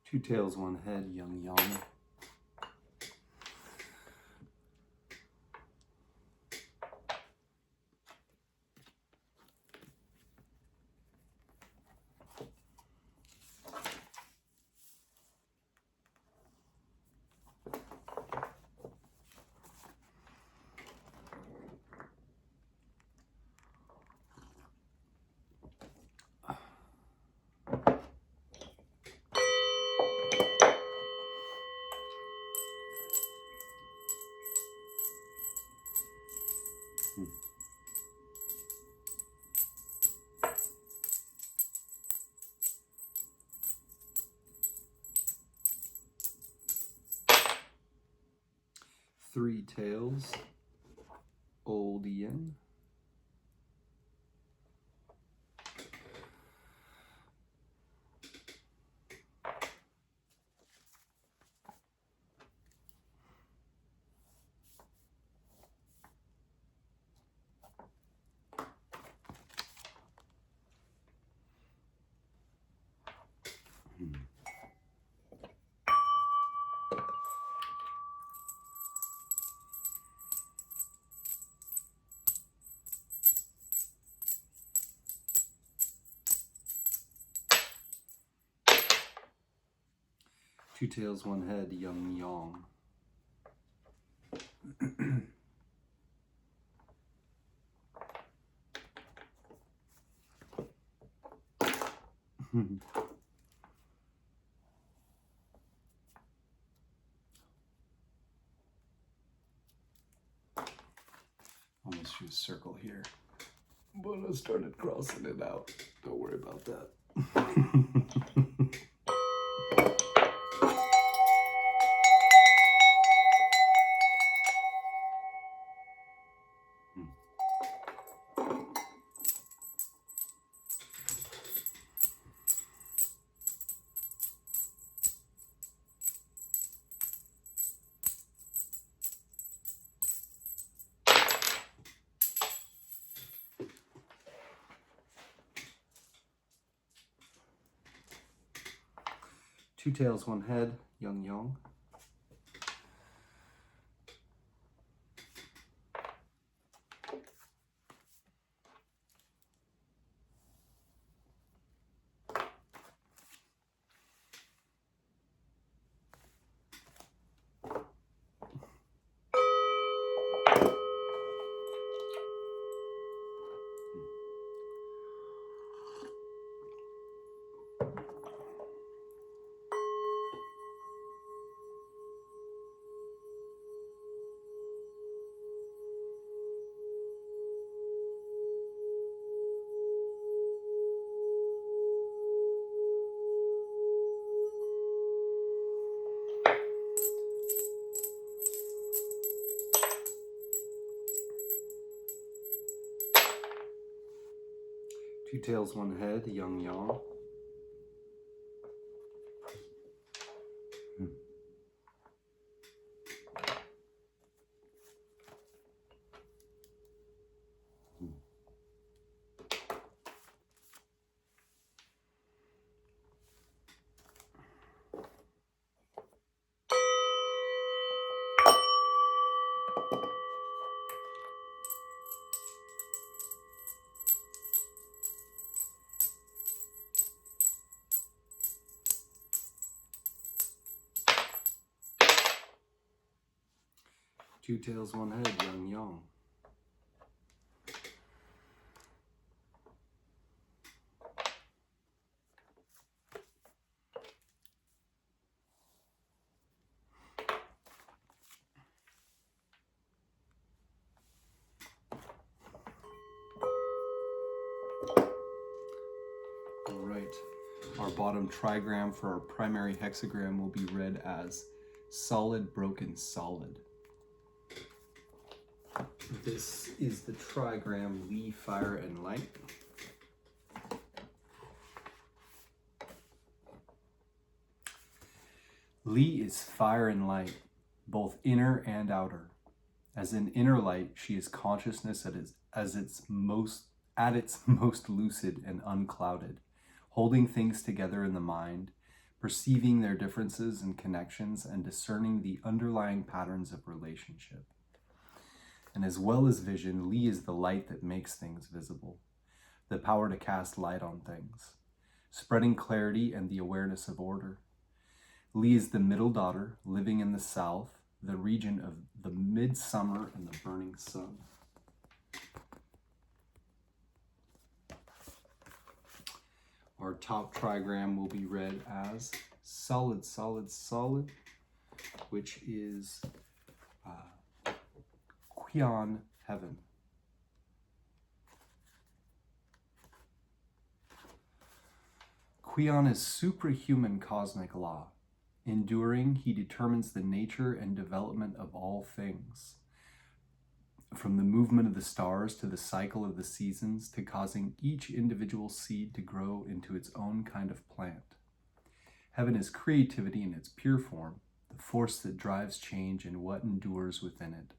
Two tails, one head, yin yang. Three tails, old yin. Two tails, one head, yin yang. Almost drew a circle here, but I started crossing it out. Don't worry about that. Two tails, one head, yin yang. Two tails, one head, yang yang. Two tails, one head, yang yang. All right, our bottom trigram for our primary hexagram will be read as solid, broken, solid. This is the trigram Li, fire, and light. Li is fire and light, both inner and outer. As in inner light, she is consciousness at its most lucid and unclouded, holding things together in the mind, perceiving their differences and connections, and discerning the underlying patterns of relationship. And as well as vision, Li is the light that makes things visible, the power to cast light on things, spreading clarity and the awareness of order. Li is the middle daughter, living in the south, the region of the midsummer and the burning sun. Our top trigram will be read as solid, solid, solid, which is Qian heaven. Qian is suprahuman cosmic law. Enduring, he determines the nature and development of all things, from the movement of the stars to the cycle of the seasons, to causing each individual seed to grow into its own kind of plant. Heaven is creativity in its pure form, the force that drives change and what endures within it.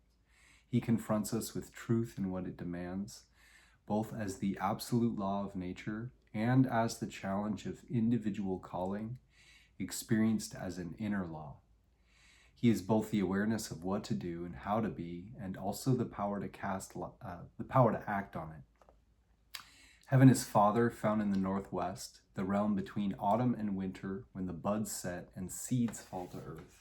He confronts us with truth in what it demands, both as the absolute law of nature and as the challenge of individual calling, experienced as an inner law. He is both the awareness of what to do and how to be, and also the power to act on it. Heaven is Father, found in the northwest, the realm between autumn and winter, when the buds set and seeds fall to earth.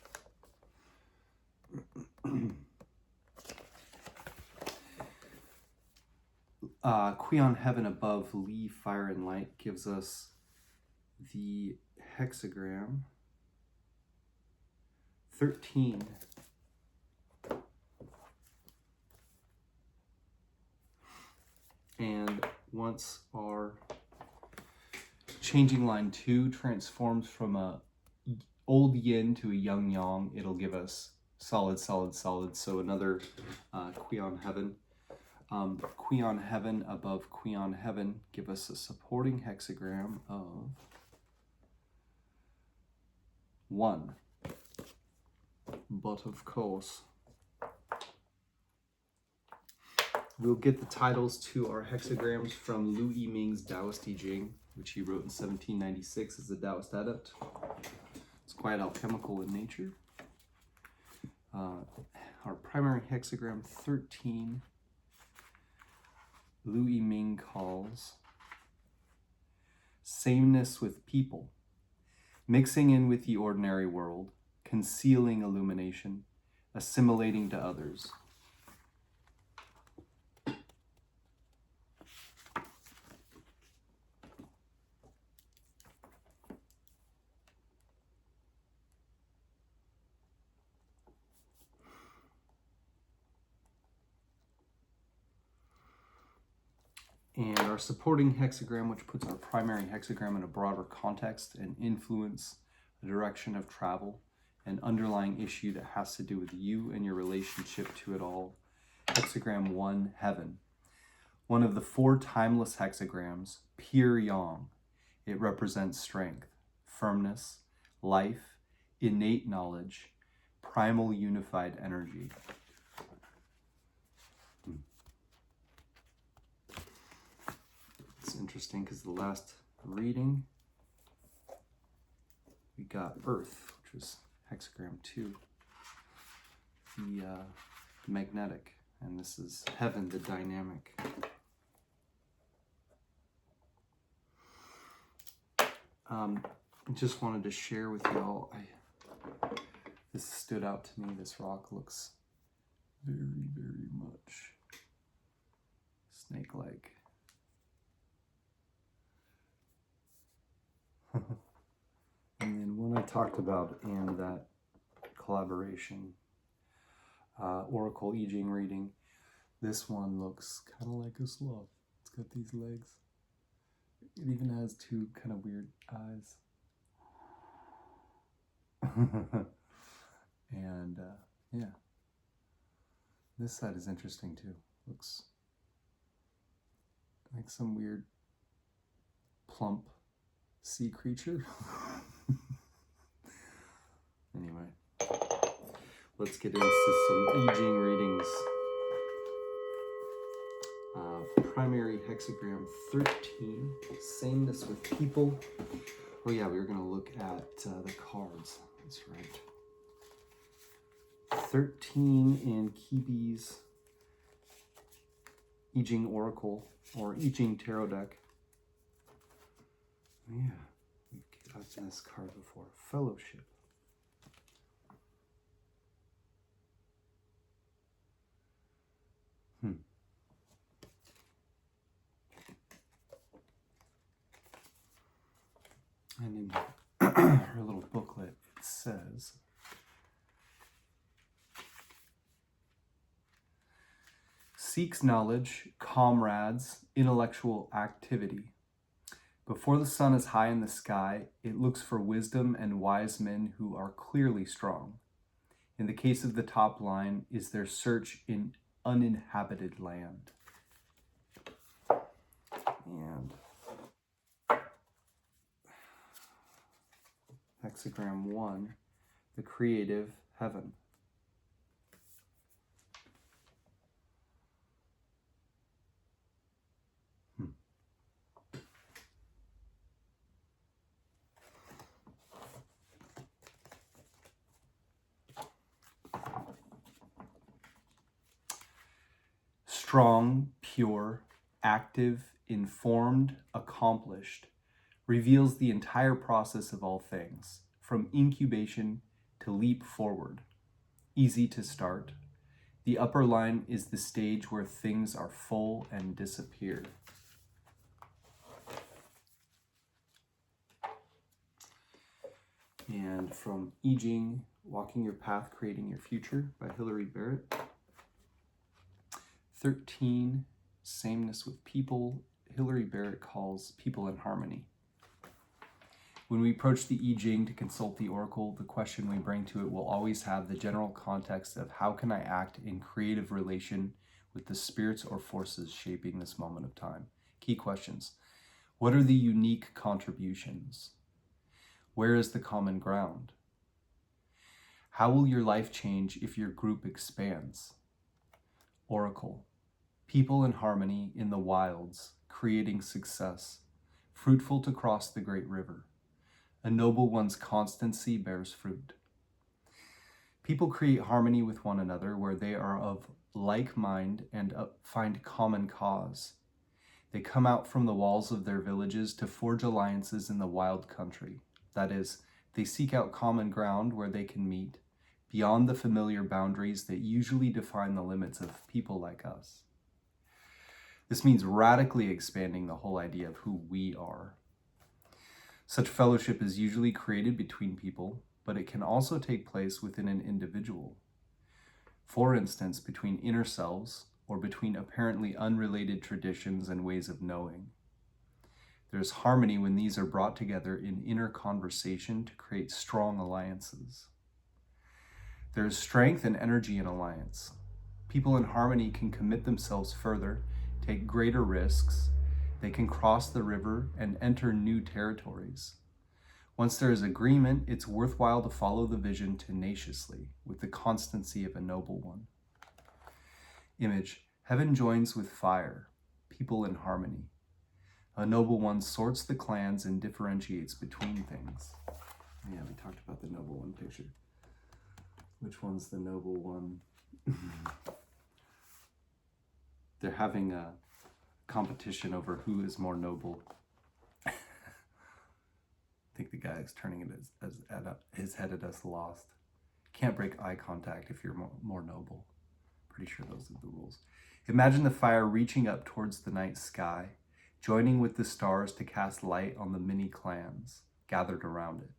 Qian heaven above Li, fire and light, gives us the hexagram 13. And once our changing line 2 transforms from a old yin to a young yang, it'll give us solid, solid, solid. So another Qian heaven. Qian heaven above Qian heaven give us a supporting hexagram of 1. But of course, we'll get the titles to our hexagrams from I-ming's Taoist I Ching, which he wrote in 1796 as a Taoist adept. It's quite alchemical in nature. Our primary hexagram 13, I-ming calls sameness with people, mixing in with the ordinary world, concealing illumination, assimilating to others. And our supporting hexagram, which puts our primary hexagram in a broader context and influence the direction of travel, an underlying issue that has to do with you and your relationship to it all. Hexagram 1, heaven. one of the 4 timeless hexagrams, pure yang. It represents strength, firmness, life, innate knowledge, primal unified energy. It's interesting because the last reading, we got Earth, which was hexagram 2, the magnetic, and this is heaven, the dynamic. I just wanted to share with y'all, this stood out to me. This rock looks very, very much snake-like. And then when I talked about in that collaboration, Oracle I-ming reading, this one looks kind of like a sloth. It's got these legs. It even has 2 kind of weird eyes. And yeah, this side is interesting too. Looks like some weird plump sea creature. Anyway, let's get into some I-ming readings. Primary hexagram 13, sameness with people. Oh yeah, we were going to look at the cards. That's right. 13 in Kibi's I-ming Oracle, or I-ming Tarot deck. Yeah, we've gotten this card before. Fellowship. And in her little booklet, it says, seeks knowledge, comrades, intellectual activity. Before the sun is high in the sky, it looks for wisdom and wise men who are clearly strong. In the case of the top line, is their search in uninhabited land. And hexagram 1, the creative heaven. Strong, pure, active, informed, accomplished, reveals the entire process of all things, from incubation to leap forward. Easy to start. The upper line is the stage where things are full and disappear. And from I-ming, Walking Your Path, Creating Your Future by Hilary Barrett. 13, sameness with people. Hilary Barrett calls people in harmony. When we approach the I-ming to consult the oracle, the question we bring to it will always have the general context of how can I act in creative relation with the spirits or forces shaping this moment of time. Key questions. What are the unique contributions? Where is the common ground? How will your life change if your group expands? Oracle. People in harmony in the wilds, creating success, fruitful to cross the great river. A noble one's constancy bears fruit. People create harmony with one another where they are of like mind and find common cause. They come out from the walls of their villages to forge alliances in the wild country. That is, they seek out common ground where they can meet, beyond the familiar boundaries that usually define the limits of people like us. This means radically expanding the whole idea of who we are. Such fellowship is usually created between people, but it can also take place within an individual. For instance, between inner selves or between apparently unrelated traditions and ways of knowing. There's harmony when these are brought together in inner conversation to create strong alliances. There is strength and energy in alliance. People in harmony can commit themselves further, take greater risks, they can cross the river and enter new territories. Once there is agreement, it's worthwhile to follow the vision tenaciously with the constancy of a noble one. Image, heaven joins with fire, people in harmony. A noble one sorts the clans and differentiates between things. Yeah, we talked about the noble one picture. Which one's the noble one? They're having a competition over who is more noble. I think the guy is turning his head at us lost. Can't break eye contact if you're more noble. Pretty sure those are the rules. Imagine the fire reaching up towards the night sky, joining with the stars to cast light on the many clans gathered around it.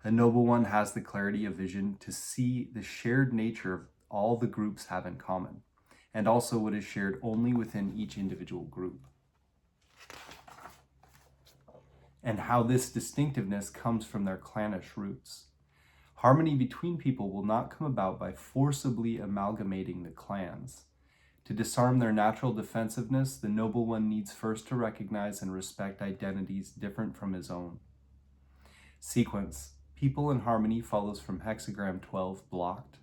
A noble one has the clarity of vision to see the shared nature of all the groups have in common, and also what is shared only within each individual group, and how this distinctiveness comes from their clannish roots. Harmony between people will not come about by forcibly amalgamating the clans. To disarm their natural defensiveness, the noble one needs first to recognize and respect identities different from his own. Sequence. People in harmony follows from hexagram 12, blocked.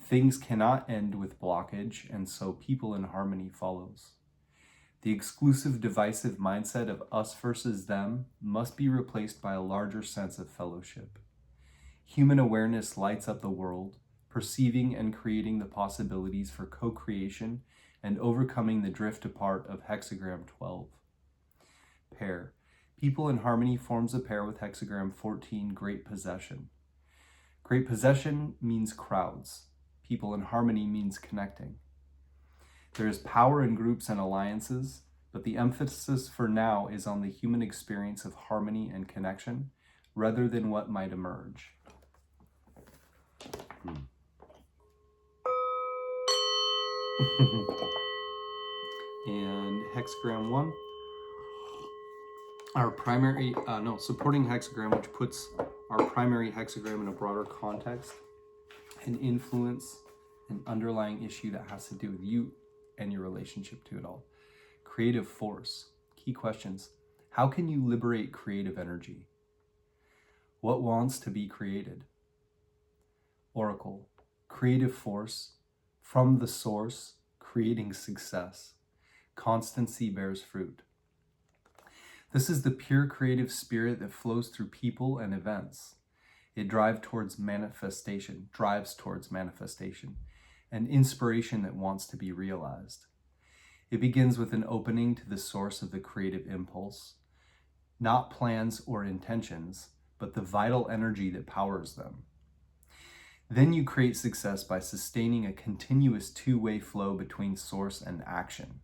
Things cannot end with blockage, and so people in harmony follows. The exclusive divisive mindset of us versus them must be replaced by a larger sense of fellowship. Human awareness lights up the world, perceiving and creating the possibilities for co-creation and overcoming the drift apart of hexagram 12. Pair. People in harmony forms a pair with hexagram 14, great possession. Great possession means crowds. People in harmony means connecting. There is power in groups and alliances, but the emphasis for now is on the human experience of harmony and connection, rather than what might emerge. And hexagram 1. Our primary, supporting hexagram, which puts our primary hexagram in a broader context and influence an underlying issue that has to do with you and your relationship to it all. Creative force. Key questions. How can you liberate creative energy? What wants to be created? Oracle. Creative force. From the source, creating success. Constancy bears fruit. This is the pure creative spirit that flows through people and events. It drives towards manifestation, and inspiration that wants to be realized. It begins with an opening to the source of the creative impulse, not plans or intentions, but the vital energy that powers them. Then you create success by sustaining a continuous two-way flow between source and action.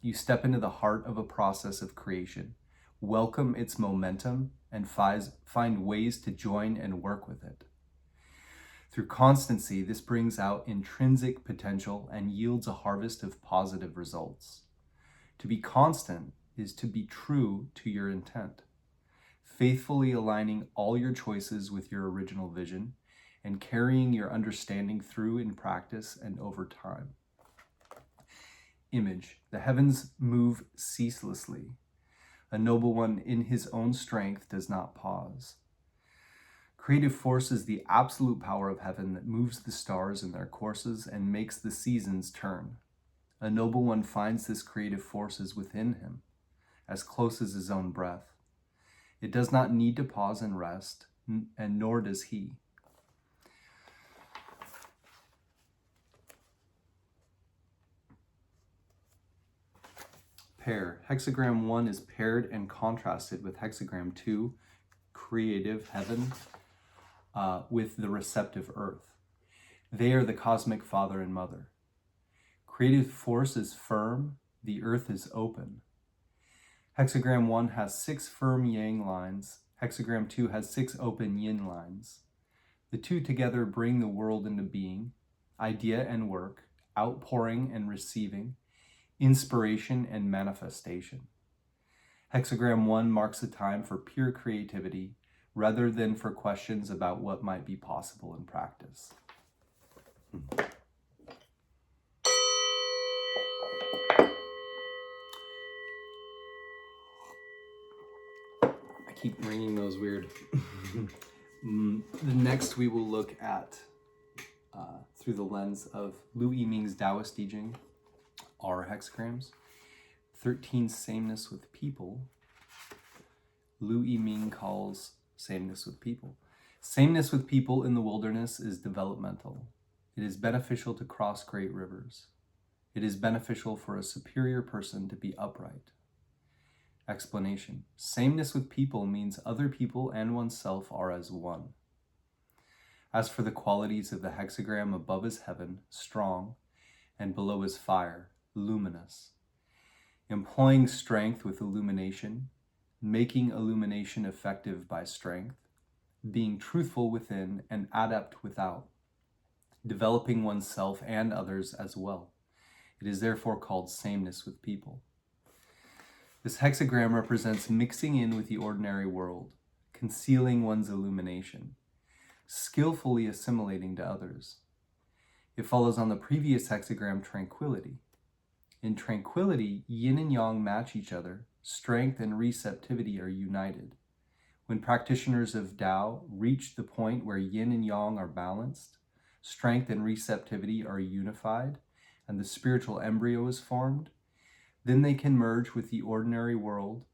You step into the heart of a process of creation, welcome its momentum, and find ways to join and work with it. Through constancy, this brings out intrinsic potential and yields a harvest of positive results. To be constant is to be true to your intent, faithfully aligning all your choices with your original vision and carrying your understanding through in practice and over time. Image. The heavens move ceaselessly. A noble one in his own strength does not pause. Creative force is the absolute power of heaven that moves the stars in their courses and makes the seasons turn. A noble one finds this creative force is within him, as close as his own breath. It does not need to pause and rest, and nor does he. Pair. Hexagram 1 is paired and contrasted with hexagram 2, creative heaven, with the receptive earth. They are the cosmic father and mother. Creative force is firm, the earth is open. Hexagram 1 has 6 firm yang lines. Hexagram 2 has 6 open yin lines. The two together bring the world into being, idea and work, outpouring and receiving, inspiration and manifestation. Hexagram 1 marks a time for pure creativity rather than for questions about what might be possible in practice. keep ringing those weird. Next, we will look at, through the lens of I-ming's Taoist I Ching, our hexagrams, 13 sameness with people. I-ming calls sameness with people. Sameness with people in the wilderness is developmental. It is beneficial to cross great rivers. It is beneficial for a superior person to be upright. Explanation. Sameness with people means other people and oneself are as one. As for the qualities of the hexagram, above is heaven, strong, and below is fire, luminous. Employing strength with illumination, making illumination effective by strength, being truthful within and adept without, developing oneself and others as well. It is therefore called sameness with people. This hexagram represents mixing in with the ordinary world, concealing one's illumination, skillfully assimilating to others. It follows on the previous hexagram, tranquility. In tranquility, yin and yang match each other, strength and receptivity are united. When practitioners of Tao reach the point where yin and yang are balanced, strength and receptivity are unified, and the spiritual embryo is formed, then they can merge with the ordinary world,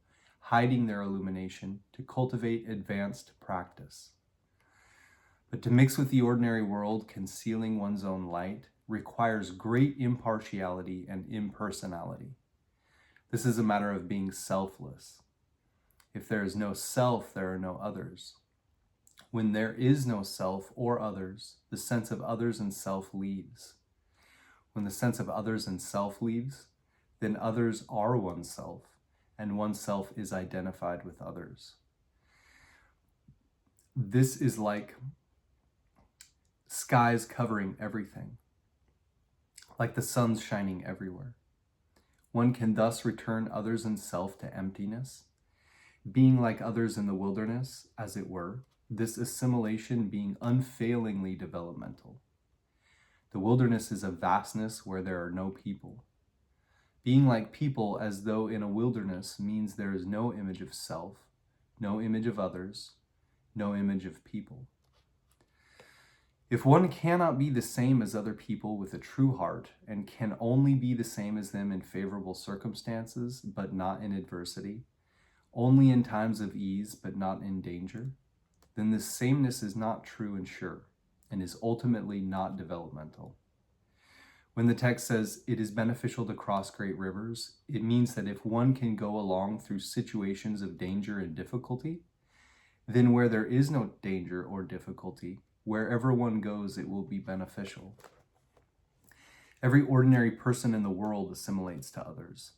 hiding their illumination to cultivate advanced practice. But to mix with the ordinary world, concealing one's own light, requires great impartiality and impersonality. This is a matter of being selfless. If there is no self, there are no others. When there is no self or others, the sense of others and self leaves. When the sense of others and self leaves, then others are oneself, and oneself is identified with others. This is like skies covering everything, like the sun's shining everywhere. One can thus return others and self to emptiness, being like others in the wilderness, as it were, this assimilation being unfailingly developmental. The wilderness is a vastness where there are no people. Being like people as though in a wilderness means there is no image of self, no image of others, no image of people. If one cannot be the same as other people with a true heart and can only be the same as them in favorable circumstances but not in adversity, only in times of ease but not in danger, then this sameness is not true and sure, and is ultimately not developmental. When the text says it is beneficial to cross great rivers, it means that if one can go along through situations of danger and difficulty, then where there is no danger or difficulty, wherever one goes, it will be beneficial. Every ordinary person in the world assimilates to others,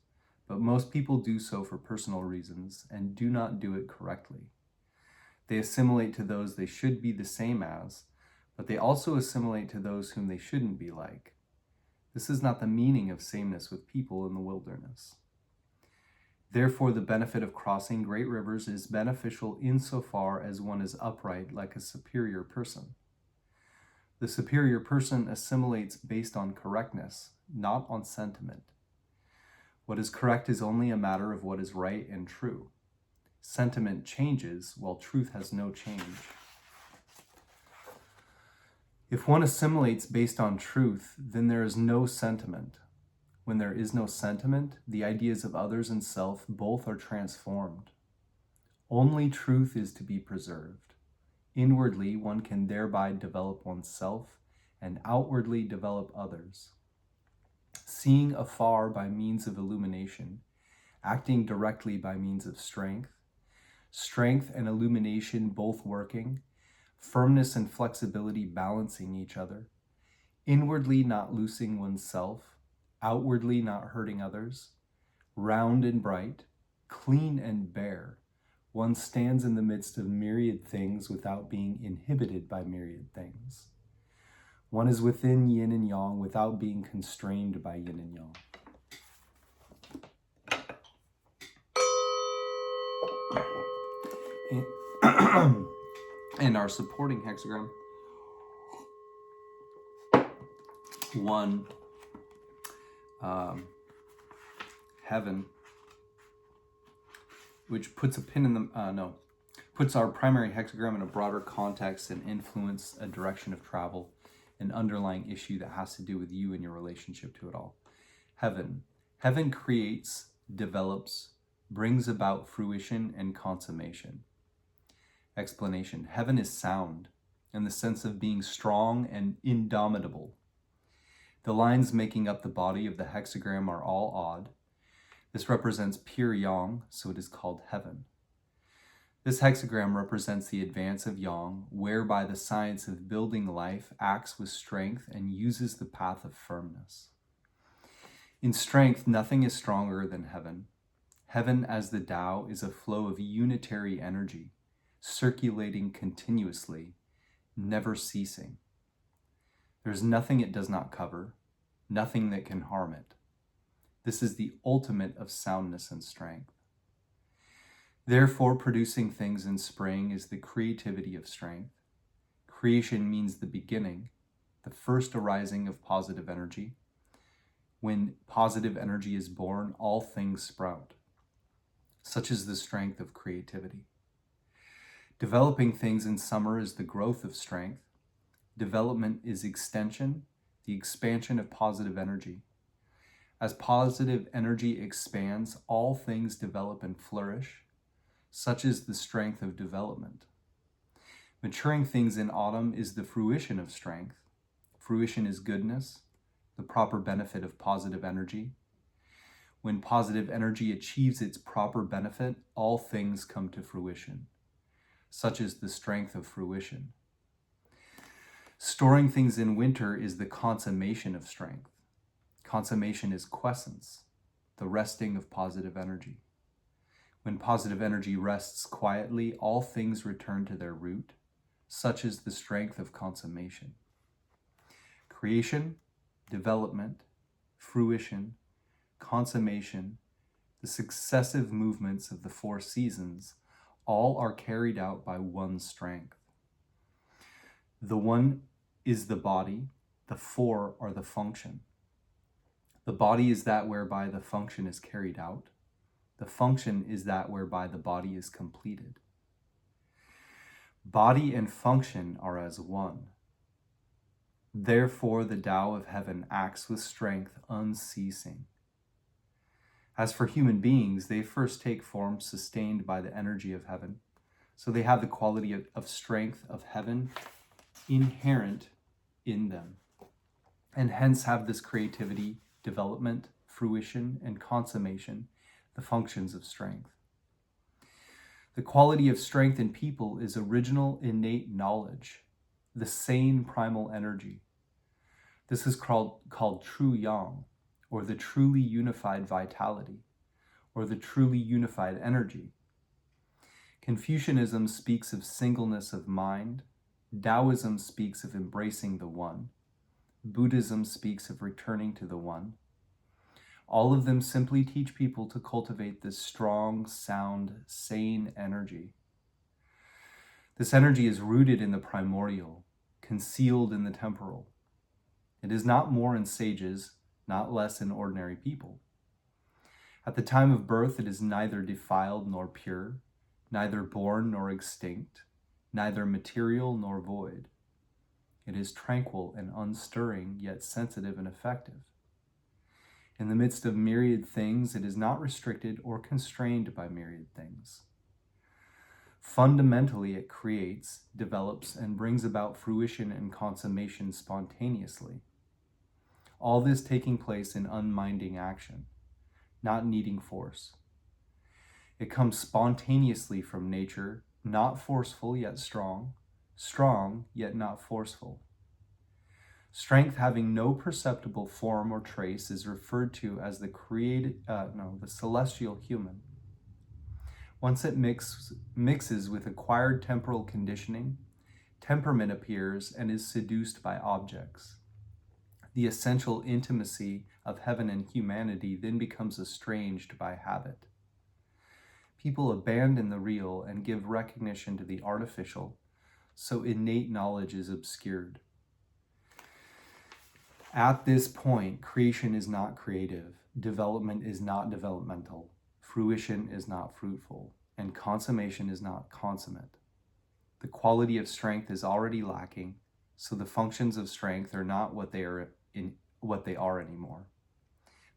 but most people do so for personal reasons and do not do it correctly. They assimilate to those they should be the same as, but they also assimilate to those whom they shouldn't be like. This is not the meaning of sameness with people in the wilderness. Therefore, the benefit of crossing great rivers is beneficial insofar as one is upright like a superior person. The superior person assimilates based on correctness, not on sentiment. What is correct is only a matter of what is right and true. Sentiment changes, while truth has no change. If one assimilates based on truth, then there is no sentiment. When there is no sentiment, the ideas of others and self both are transformed. Only truth is to be preserved. Inwardly, one can thereby develop oneself, and outwardly develop others. Seeing afar by means of illumination, acting directly by means of strength, strength and illumination both working, firmness and flexibility balancing each other, inwardly not loosing oneself, outwardly not hurting others, round and bright, clean and bare, one stands in the midst of myriad things without being inhibited by myriad things. One is within yin and yang without being constrained by yin and yang. And our supporting hexagram, 1, heaven, which puts a pin in the, puts our primary hexagram in a broader context and influence a direction of travel, an underlying issue that has to do with you and your relationship to it all. Heaven. Heaven creates, develops, brings about fruition and consummation. Explanation. Heaven is sound in the sense of being strong and indomitable. The lines making up the body of the hexagram are all odd. This represents pure yang, so it is called heaven. This hexagram represents the advance of yang, whereby the science of building life acts with strength and uses the path of firmness. In strength, nothing is stronger than heaven. Heaven, as the Tao, is a flow of unitary energy, circulating continuously, never ceasing. There is nothing it does not cover, nothing that can harm it. This is the ultimate of soundness and strength. Therefore, producing things in spring is the creativity of strength. Creation means the beginning, the first arising of positive energy. When positive energy is born, all things sprout. Such is the strength of creativity. Developing things in summer is the growth of strength. Development is extension, the expansion of positive energy. As positive energy expands, all things develop and flourish. Such is the strength of development. Maturing things in autumn is the fruition of strength. Fruition is goodness, the proper benefit of positive energy. When positive energy achieves its proper benefit, all things come to fruition. Such is the strength of fruition. Storing things in winter is the consummation of strength. Consummation is quiescence, the resting of positive energy. When positive energy rests quietly, all things return to their root. Such is the strength of consummation. Creation, development, fruition, consummation, the successive movements of the four seasons, all are carried out by one strength. The one is the body, the four are the function. The body is that whereby the function is carried out. The function is that whereby the body is completed. Body and function are as one. Therefore, the Tao of heaven acts with strength unceasing. As for human beings, they first take form sustained by the energy of heaven. So they have the quality of strength of heaven inherent in them, and hence have this creativity, development, fruition, and consummation, the functions of strength. The quality of strength in people is original innate knowledge, the sane primal energy. This is called true yang, or the truly unified vitality, or the truly unified energy. Confucianism speaks of singleness of mind. Taoism speaks of embracing the one. Buddhism speaks of returning to the one. All of them simply teach people to cultivate this strong, sound, sane energy. This energy is rooted in the primordial, concealed in the temporal. It is not more in sages, not less in ordinary people. At the time of birth, it is neither defiled nor pure, neither born nor extinct, neither material nor void. It is tranquil and unstirring, yet sensitive and effective. In the midst of myriad things, it is not restricted or constrained by myriad things. Fundamentally, it creates, develops, and brings about fruition and consummation spontaneously. All this taking place in unminding action, not needing force. It comes spontaneously from nature, not forceful yet strong, strong yet not forceful. Strength having no perceptible form or trace is referred to as the celestial human. Once it mixes with acquired temporal conditioning, temperament appears and is seduced by objects. The essential intimacy of heaven and humanity then becomes estranged by habit. People abandon the real and give recognition to the artificial, so innate knowledge is obscured. At this point, creation is not creative, development is not developmental, fruition is not fruitful. and consummation is not consummate. The quality of strength is already lacking, so the functions of strength are not what they are anymore.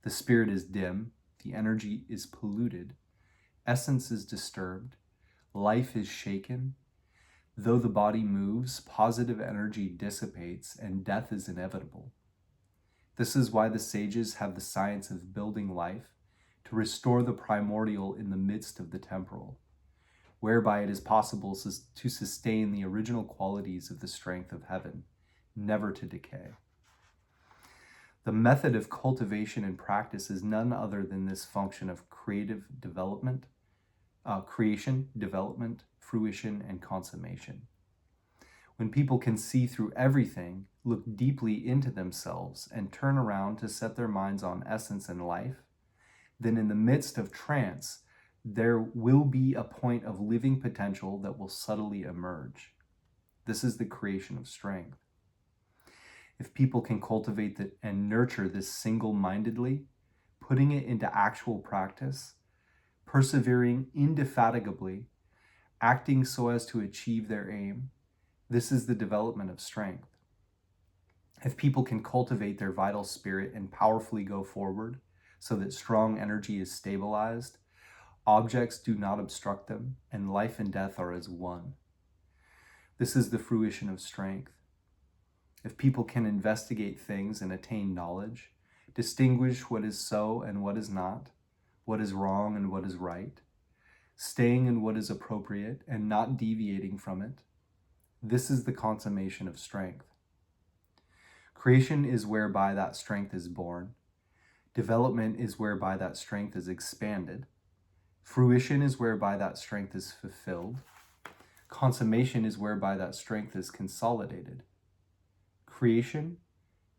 The spirit is dim, the energy is polluted, essence is disturbed, life is shaken. Though the body moves, positive energy dissipates, and death is inevitable. This is why the sages have the science of building life to restore the primordial in the midst of the temporal, whereby it is possible to sustain the original qualities of the strength of heaven, never to decay. The method of cultivation and practice is none other than this function of creation, development, fruition, and consummation. When people can see through everything, look deeply into themselves, and turn around to set their minds on essence and life, then in the midst of trance, there will be a point of living potential that will subtly emerge. This is the creation of strength. If people can cultivate and nurture this single-mindedly, putting it into actual practice, persevering indefatigably, acting so as to achieve their aim, this is the development of strength. If people can cultivate their vital spirit and powerfully go forward so that strong energy is stabilized, objects do not obstruct them, and life and death are as one. This is the fruition of strength. If people can investigate things and attain knowledge, distinguish what is so and what is not, what is wrong and what is right, staying in what is appropriate and not deviating from it, this is the consummation of strength. Creation is whereby that strength is born. Development is whereby that strength is expanded. Fruition is whereby that strength is fulfilled. Consummation is whereby that strength is consolidated. Creation,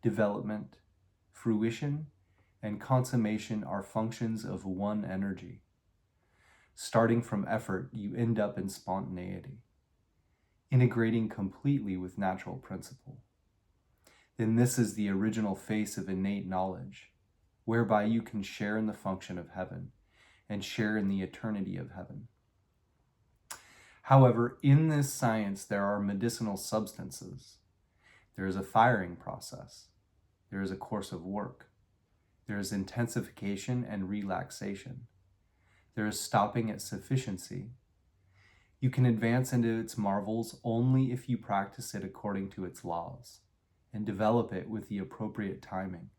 development, fruition, and consummation are functions of one energy. Starting from effort, you end up in spontaneity, integrating completely with natural principle. Then this is the original face of innate knowledge, whereby you can share in the function of heaven and share in the eternity of heaven. However, in this science, there are medicinal substances. There is a firing process. There is a course of work. There is intensification and relaxation. There is stopping at sufficiency. You can advance into its marvels only if you practice it according to its laws and develop it with the appropriate timing.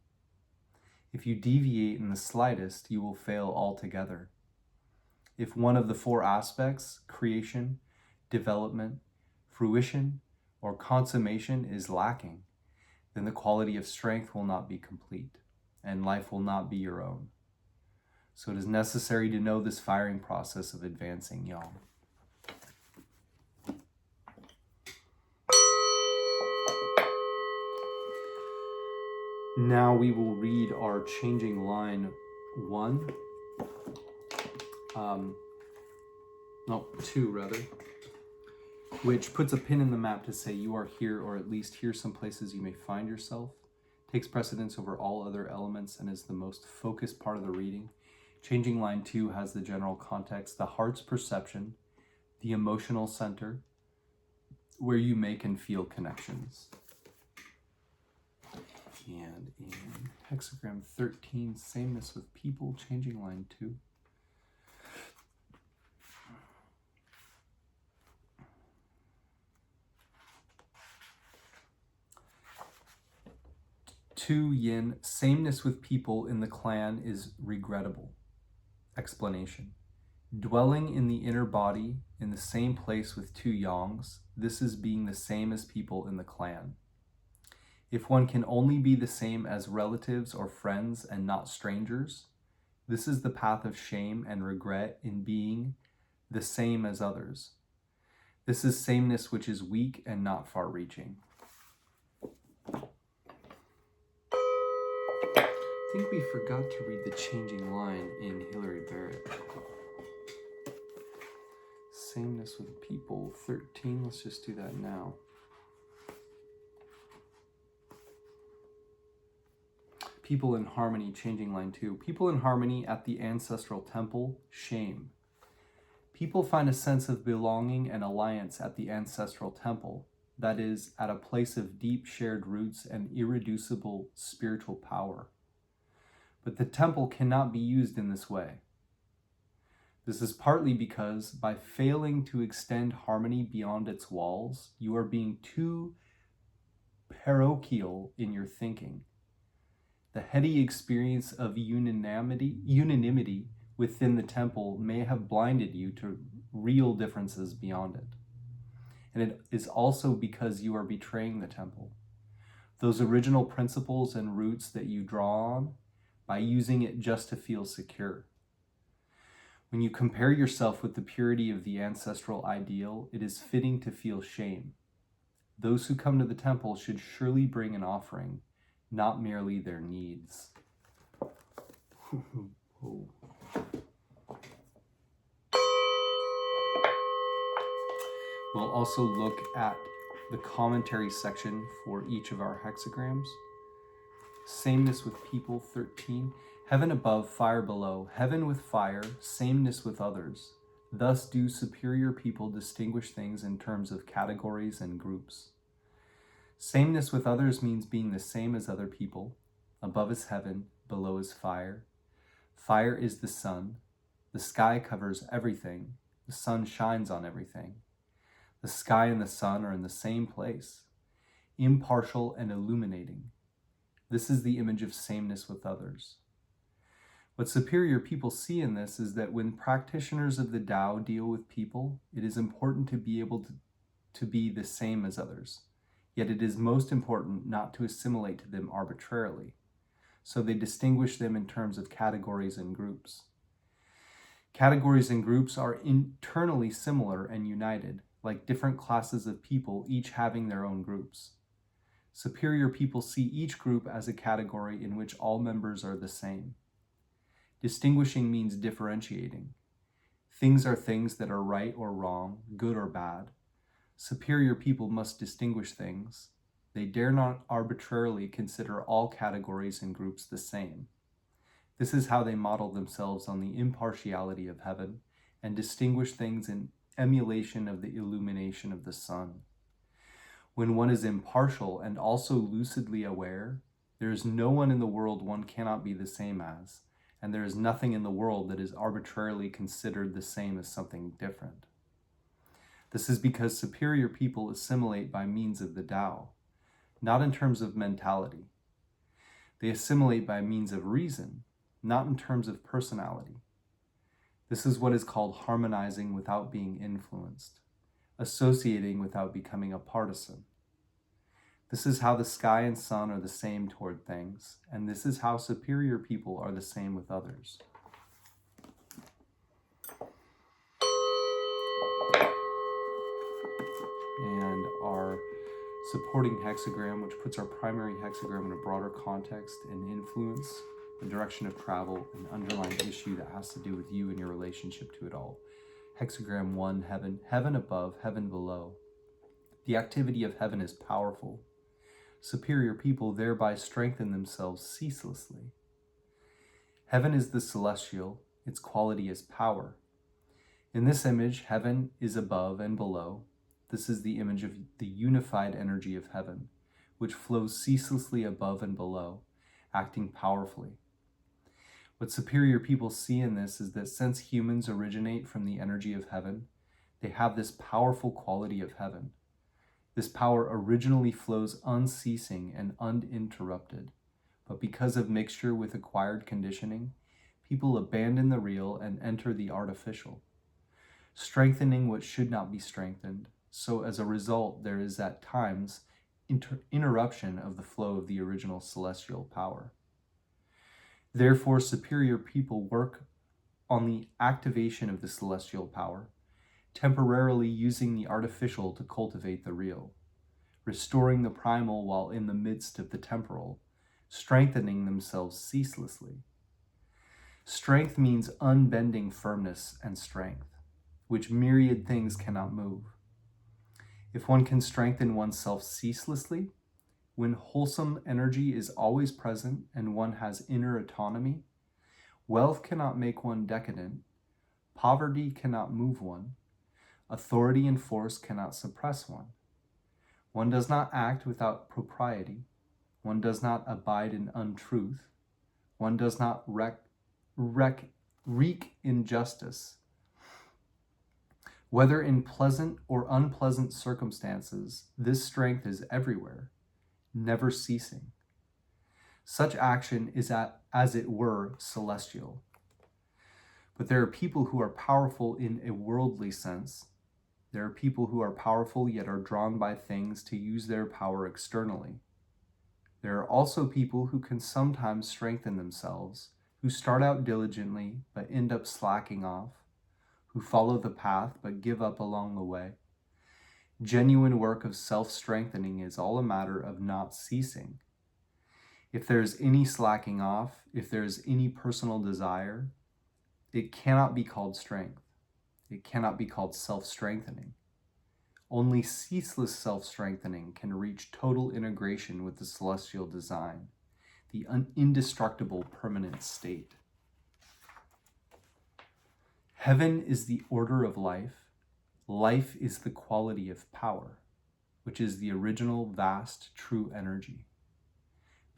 If you deviate in the slightest, you will fail altogether. If one of the four aspects, creation, development, fruition, or consummation is lacking, then the quality of strength will not be complete, and life will not be your own. So it is necessary to know this firing process of advancing, y'all. Now we will read our changing line 2 rather, which puts a pin in the map to say you are here, or at least here some places you may find yourself, takes precedence over all other elements, and is the most focused part of the reading. Changing line 2 has the general context, the heart's perception, the emotional center, where you make and feel connections. And in Hexagram 13, Sameness with people, changing line 2. Two yin, sameness with people in the clan is regrettable. Explanation. Dwelling in the inner body in the same place with two yangs, this is being the same as people in the clan. If one can only be the same as relatives or friends and not strangers, this is the path of shame and regret in being the same as others. This is sameness which is weak and not far-reaching. I think we forgot to read the changing line in Hilary Barrett. Sameness with people, 13. Let's just do that now. People in harmony, changing line 2. People in harmony at the ancestral temple, shame. People find a sense of belonging and alliance at the ancestral temple, that is, at a place of deep shared roots and irreducible spiritual power. But the temple cannot be used in this way. This is partly because by failing to extend harmony beyond its walls, you are being too parochial in your thinking. The heady experience of unanimity within the temple may have blinded you to real differences beyond it. And it is also because you are betraying the temple, those original principles and roots that you draw on, by using it just to feel secure. When you compare yourself with the purity of the ancestral ideal, it is fitting to feel shame. Those who come to the temple should surely bring an offering, not merely their needs. We'll also look at the commentary section for each of our hexagrams. Sameness with people, 13. Heaven above, fire below. Heaven with fire, sameness with others. Thus do superior people distinguish things in terms of categories and groups. Sameness with others means being the same as other people. Above is heaven, below is fire. Fire is the sun. The sky covers everything. The sun shines on everything. The sky and the sun are in the same place, impartial and illuminating. This is the image of sameness with others. What superior people see in this is that when practitioners of the Tao deal with people, it is important to be able to be the same as others. Yet it is most important not to assimilate to them arbitrarily. So they distinguish them in terms of categories and groups. Categories and groups are internally similar and united, like different classes of people, each having their own groups. Superior people see each group as a category in which all members are the same. Distinguishing means differentiating. Things are things that are right or wrong, good or bad. Superior people must distinguish things. They dare not arbitrarily consider all categories and groups the same. This is how they model themselves on the impartiality of heaven and distinguish things in emulation of the illumination of the sun. When one is impartial and also lucidly aware, there is no one in the world one cannot be the same as, and there is nothing in the world that is arbitrarily considered the same as something different. This is because superior people assimilate by means of the Tao, not in terms of mentality. They assimilate by means of reason, not in terms of personality. This is what is called harmonizing without being influenced, associating without becoming a partisan. This is how the sky and sun are the same toward things, and this is how superior people are the same with others. And our supporting hexagram, which puts our primary hexagram in a broader context and influence, the direction of travel, an underlying issue that has to do with you and your relationship to it all. Hexagram 1, heaven. Heaven above, heaven below. The activity of heaven is powerful. Superior people thereby strengthen themselves ceaselessly. Heaven is the celestial, its quality is power. In this image, heaven is above and below. This is the image of the unified energy of heaven, which flows ceaselessly above and below, acting powerfully. What superior people see in this is that since humans originate from the energy of heaven, they have this powerful quality of heaven. This power originally flows unceasing and uninterrupted, but because of mixture with acquired conditioning, people abandon the real and enter the artificial, strengthening what should not be strengthened. So as a result, there is at times interruption of the flow of the original celestial power. Therefore, superior people work on the activation of the celestial power, temporarily using the artificial to cultivate the real, restoring the primal while in the midst of the temporal, strengthening themselves ceaselessly. Strength means unbending firmness and strength, which myriad things cannot move. If one can strengthen oneself ceaselessly, when wholesome energy is always present and one has inner autonomy, wealth cannot make one decadent, Poverty cannot move one. Authority and force cannot suppress one. One does not act without propriety. One does not abide in untruth. One does not wreak injustice. Whether in pleasant or unpleasant circumstances, this strength is everywhere, never ceasing. Such action is, as it were, celestial. But there are people who are powerful in a worldly sense. There are people who are powerful yet are drawn by things to use their power externally. There are also people who can sometimes strengthen themselves, who start out diligently but end up slacking off, who follow the path but give up along the way. Genuine work of self-strengthening is all a matter of not ceasing. If there's any slacking off, if there's any personal desire, it cannot be called strength. It cannot be called self-strengthening. Only ceaseless self-strengthening can reach total integration with the celestial design, the indestructible permanent state. Heaven is the order of life. Life is the quality of power, which is the original vast true energy.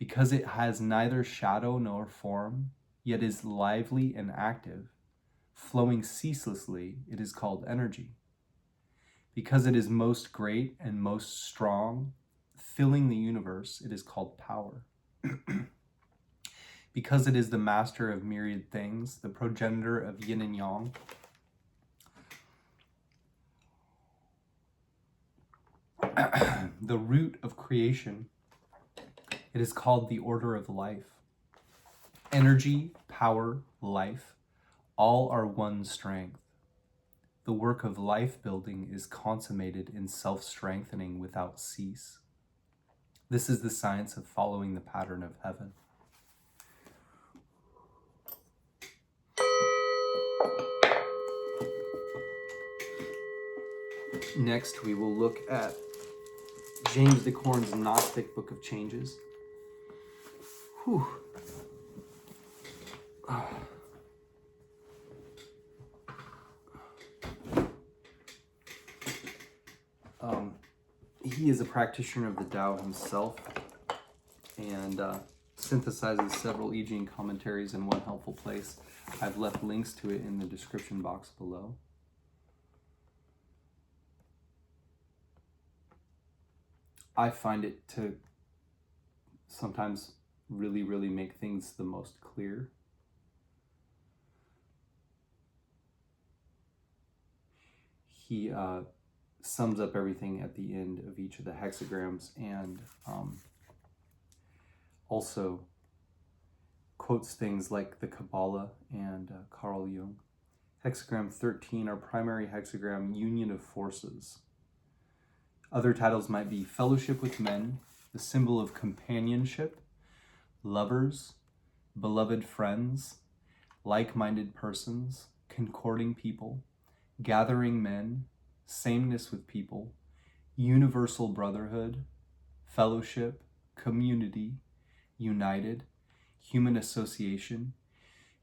Because it has neither shadow nor form, yet is lively and active, flowing ceaselessly, it is called energy. Because it is most great and most strong, filling the universe, it is called power. Because it is the master of myriad things, the progenitor of yin and yang, the root of creation, it is called the order of life. Energy, power, life, all are one strength. The work of life building is consummated in self-strengthening without cease. This is the science of following the pattern of heaven. Next, we will look at James Dekorne's Gnostic Book of Changes. Whew. He is a practitioner of the Tao himself and synthesizes several I Ching commentaries in one helpful place. I've left links to it in the description box below. I find it to sometimes really make things the most clear. He sums up everything at the end of each of the hexagrams and also quotes things like the Kabbalah and Carl Jung. Hexagram 13, our primary hexagram, union of forces. Other titles might be fellowship with men, the symbol of companionship, lovers, beloved friends, like-minded persons, concording people, gathering men, sameness with people, universal brotherhood, fellowship, community, united, human association,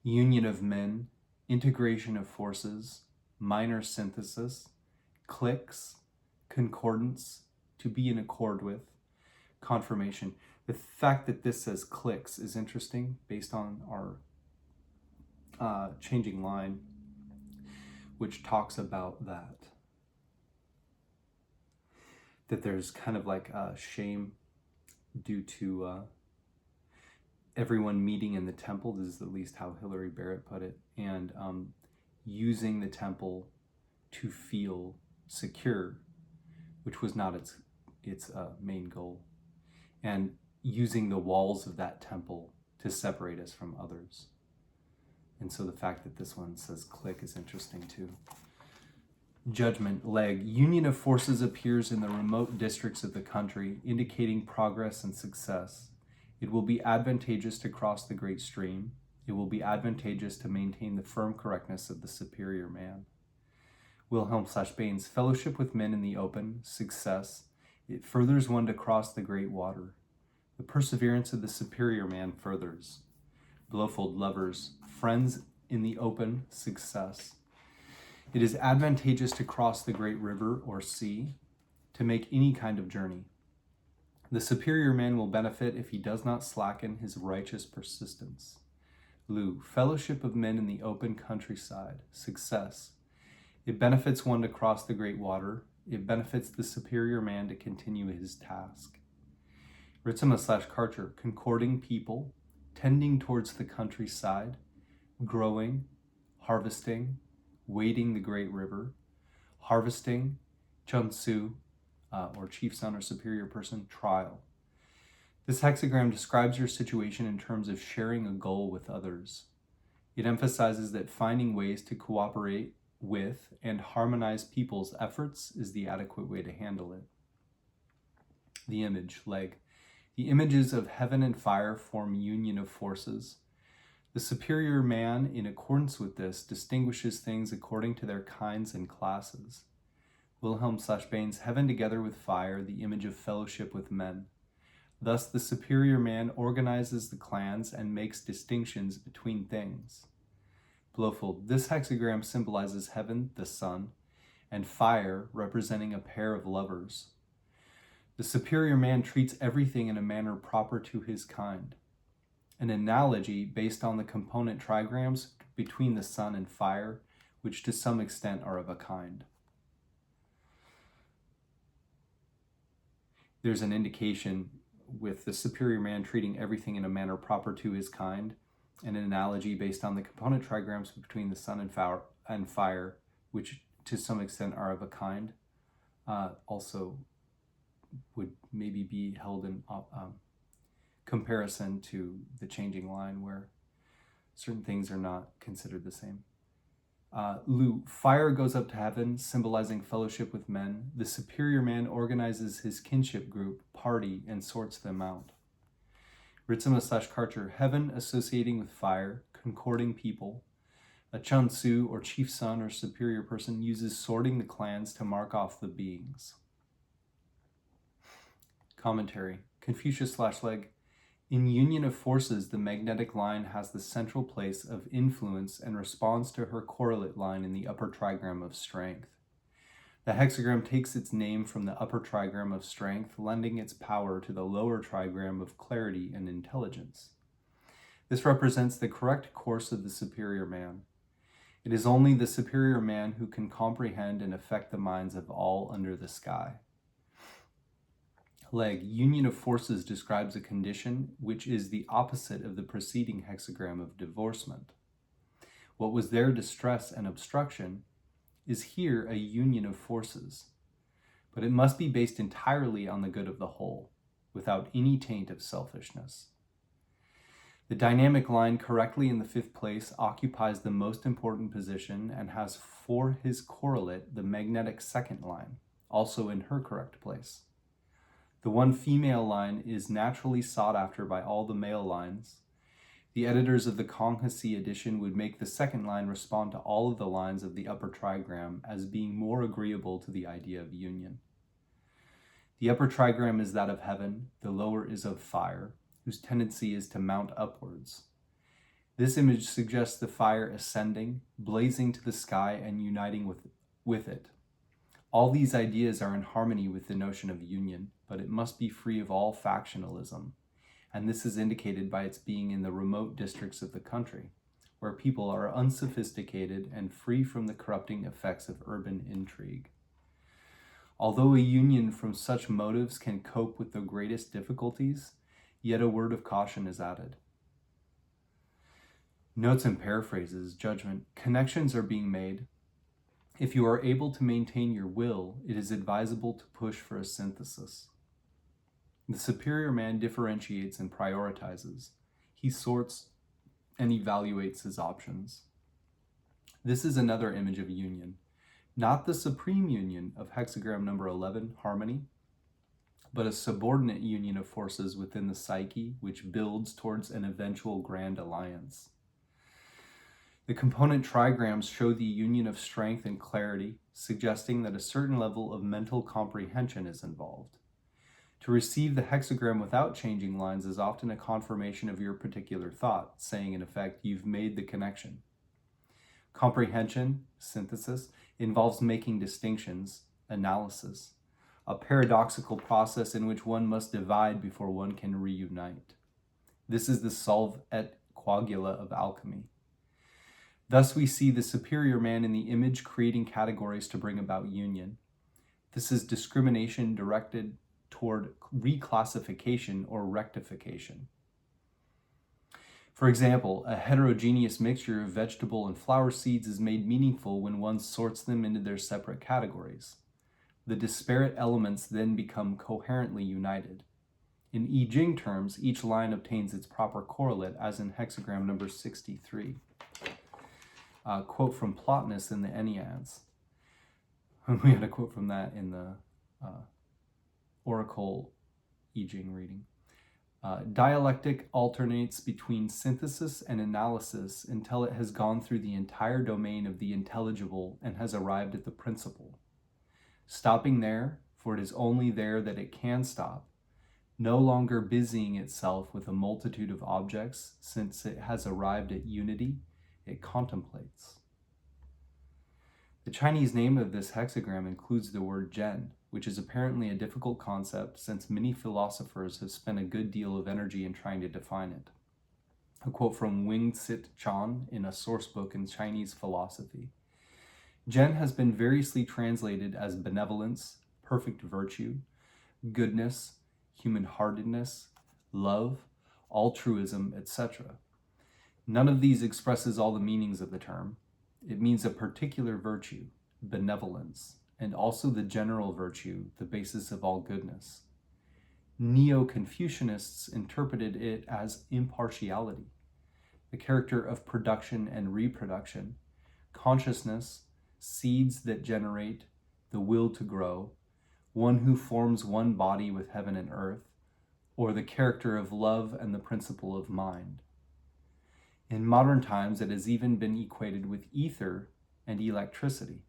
union of men, integration of forces, minor synthesis, cliques, concordance, to be in accord with, confirmation. The fact that this says cliques is interesting based on our changing line, which talks about that there's kind of like a shame due to everyone meeting in the temple. This is at least how Hilary Barrett put it, and using the temple to feel secure, which was not its main goal, and using the walls of that temple to separate us from others. And so the fact that this one says click is interesting too. Judgment, leg. Union of forces appears in the remote districts of the country, indicating progress and success. It will be advantageous to cross the great stream. It will be advantageous to maintain the firm correctness of the superior man. Wilhelm/Baines, fellowship with men in the open, success. It furthers one to cross the great water. The perseverance of the superior man furthers. Blowfold, lovers, friends in the open, success. It is advantageous to cross the great river or sea, to make any kind of journey. The superior man will benefit if he does not slacken his righteous persistence. Lu, fellowship of men in the open countryside, success. It benefits one to cross the great water. It benefits the superior man to continue his task. Ritsuma/Karcher, concording people, tending towards the countryside, growing, harvesting, wading the great river, harvesting, chunsu, or chief son or superior person, trial. This hexagram describes your situation in terms of sharing a goal with others. It emphasizes that finding ways to cooperate with and harmonize people's efforts is the adequate way to handle it. The image, leg. The images of heaven and fire form union of forces. The superior man, in accordance with this, distinguishes things according to their kinds and classes. Wilhelm/Bain's heaven together with fire, the image of fellowship with men. Thus, the superior man organizes the clans and makes distinctions between things. Blofeld, this hexagram symbolizes heaven, the sun, and fire, representing a pair of lovers. The superior man treats everything in a manner proper to his kind. An analogy based on the component trigrams between the sun and fire, which to some extent are of a kind. There's an indication with the superior man treating everything in a manner proper to his kind, and an analogy based on the component trigrams between the sun and fire, which to some extent are of a kind, also would maybe be held in comparison to the changing line, where certain things are not considered the same. Lu, fire goes up to heaven, symbolizing fellowship with men. The superior man organizes his kinship group, party, and sorts them out. Ritsuma/Karcher, heaven associating with fire, concording people. A chunsu, or chief son or superior person, uses sorting the clans to mark off the beings. Commentary. Confucius/Leg. In union of forces, the magnetic line has the central place of influence and responds to her correlate line in the upper trigram of strength. The hexagram takes its name from the upper trigram of strength, lending its power to the lower trigram of clarity and intelligence. This represents the correct course of the superior man. It is only the superior man who can comprehend and affect the minds of all under the sky. Leg, union of forces describes a condition which is the opposite of the preceding hexagram of divorcement. What was there distress and obstruction is here a union of forces, but it must be based entirely on the good of the whole, without any taint of selfishness. The dynamic line correctly in the fifth place occupies the most important position and has for his correlate the magnetic second line, also in her correct place. The one female line is naturally sought after by all the male lines. The editors of the Konghasi edition would make the second line respond to all of the lines of the upper trigram as being more agreeable to the idea of union. The upper trigram is that of heaven, the lower is of fire, whose tendency is to mount upwards. This image suggests the fire ascending, blazing to the sky, and uniting with it. All these ideas are in harmony with the notion of union, but it must be free of all factionalism, and this is indicated by its being in the remote districts of the country, where people are unsophisticated and free from the corrupting effects of urban intrigue. Although a union from such motives can cope with the greatest difficulties, yet a word of caution is added. Notes and paraphrases, judgment. Connections are being made. If you are able to maintain your will, it is advisable to push for a synthesis. The superior man differentiates and prioritizes. He sorts and evaluates his options. This is another image of union, not the supreme union of hexagram number 11, harmony, but a subordinate union of forces within the psyche which builds towards an eventual grand alliance. The component trigrams show the union of strength and clarity, suggesting that a certain level of mental comprehension is involved. To receive the hexagram without changing lines is often a confirmation of your particular thought, saying in effect, you've made the connection. Comprehension, synthesis, involves making distinctions, analysis, a paradoxical process in which one must divide before one can reunite. This is the solve et coagula of alchemy. Thus we see the superior man in the image creating categories to bring about union. This is discrimination directed toward reclassification or rectification. For example, a heterogeneous mixture of vegetable and flower seeds is made meaningful when one sorts them into their separate categories. The disparate elements then become coherently united. In I Ching terms, each line obtains its proper correlate, as in hexagram number 63. Quote from Plotinus in the Enneads. We had a quote from that in the Oracle I Ching reading. Dialectic alternates between synthesis and analysis until it has gone through the entire domain of the intelligible and has arrived at the principle. Stopping there, for it is only there that it can stop, no longer busying itself with a multitude of objects, since it has arrived at unity, it contemplates. The Chinese name of this hexagram includes the word Zhen, which is apparently a difficult concept since many philosophers have spent a good deal of energy in trying to define it. A quote from Wing Sit Chan in a source book in Chinese philosophy. Zhen has been variously translated as benevolence, perfect virtue, goodness, human-heartedness, love, altruism, etc. None of these expresses all the meanings of the term. It means a particular virtue, benevolence, and also the general virtue, the basis of all goodness. Neo-Confucianists interpreted it as impartiality, the character of production and reproduction, consciousness, seeds that generate, the will to grow, one who forms one body with heaven and earth, or the character of love and the principle of mind. In modern times, it has even been equated with ether and electricity.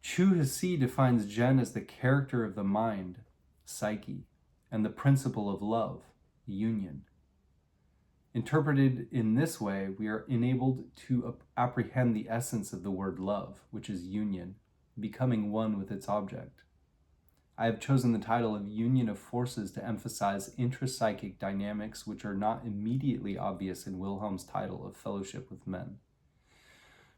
Chu Hsi defines Zhen as the character of the mind, psyche, and the principle of love, union. Interpreted in this way, we are enabled to apprehend the essence of the word love, which is union, becoming one with its object. I have chosen the title of Union of Forces to emphasize intrapsychic dynamics which are not immediately obvious in Wilhelm's title of Fellowship with Men.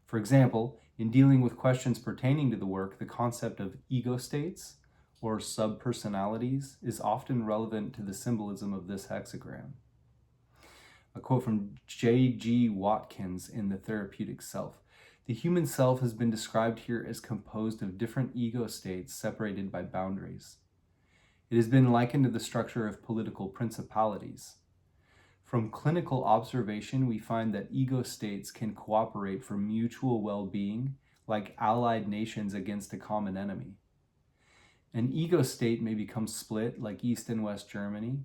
For example, in dealing with questions pertaining to the work, the concept of ego states or subpersonalities is often relevant to the symbolism of this hexagram. A quote from J.G. Watkins in The Therapeutic Self. The human self has been described here as composed of different ego states separated by boundaries. It has been likened to the structure of political principalities. From clinical observation, we find that ego states can cooperate for mutual well-being, like allied nations against a common enemy. An ego state may become split, like East and West Germany,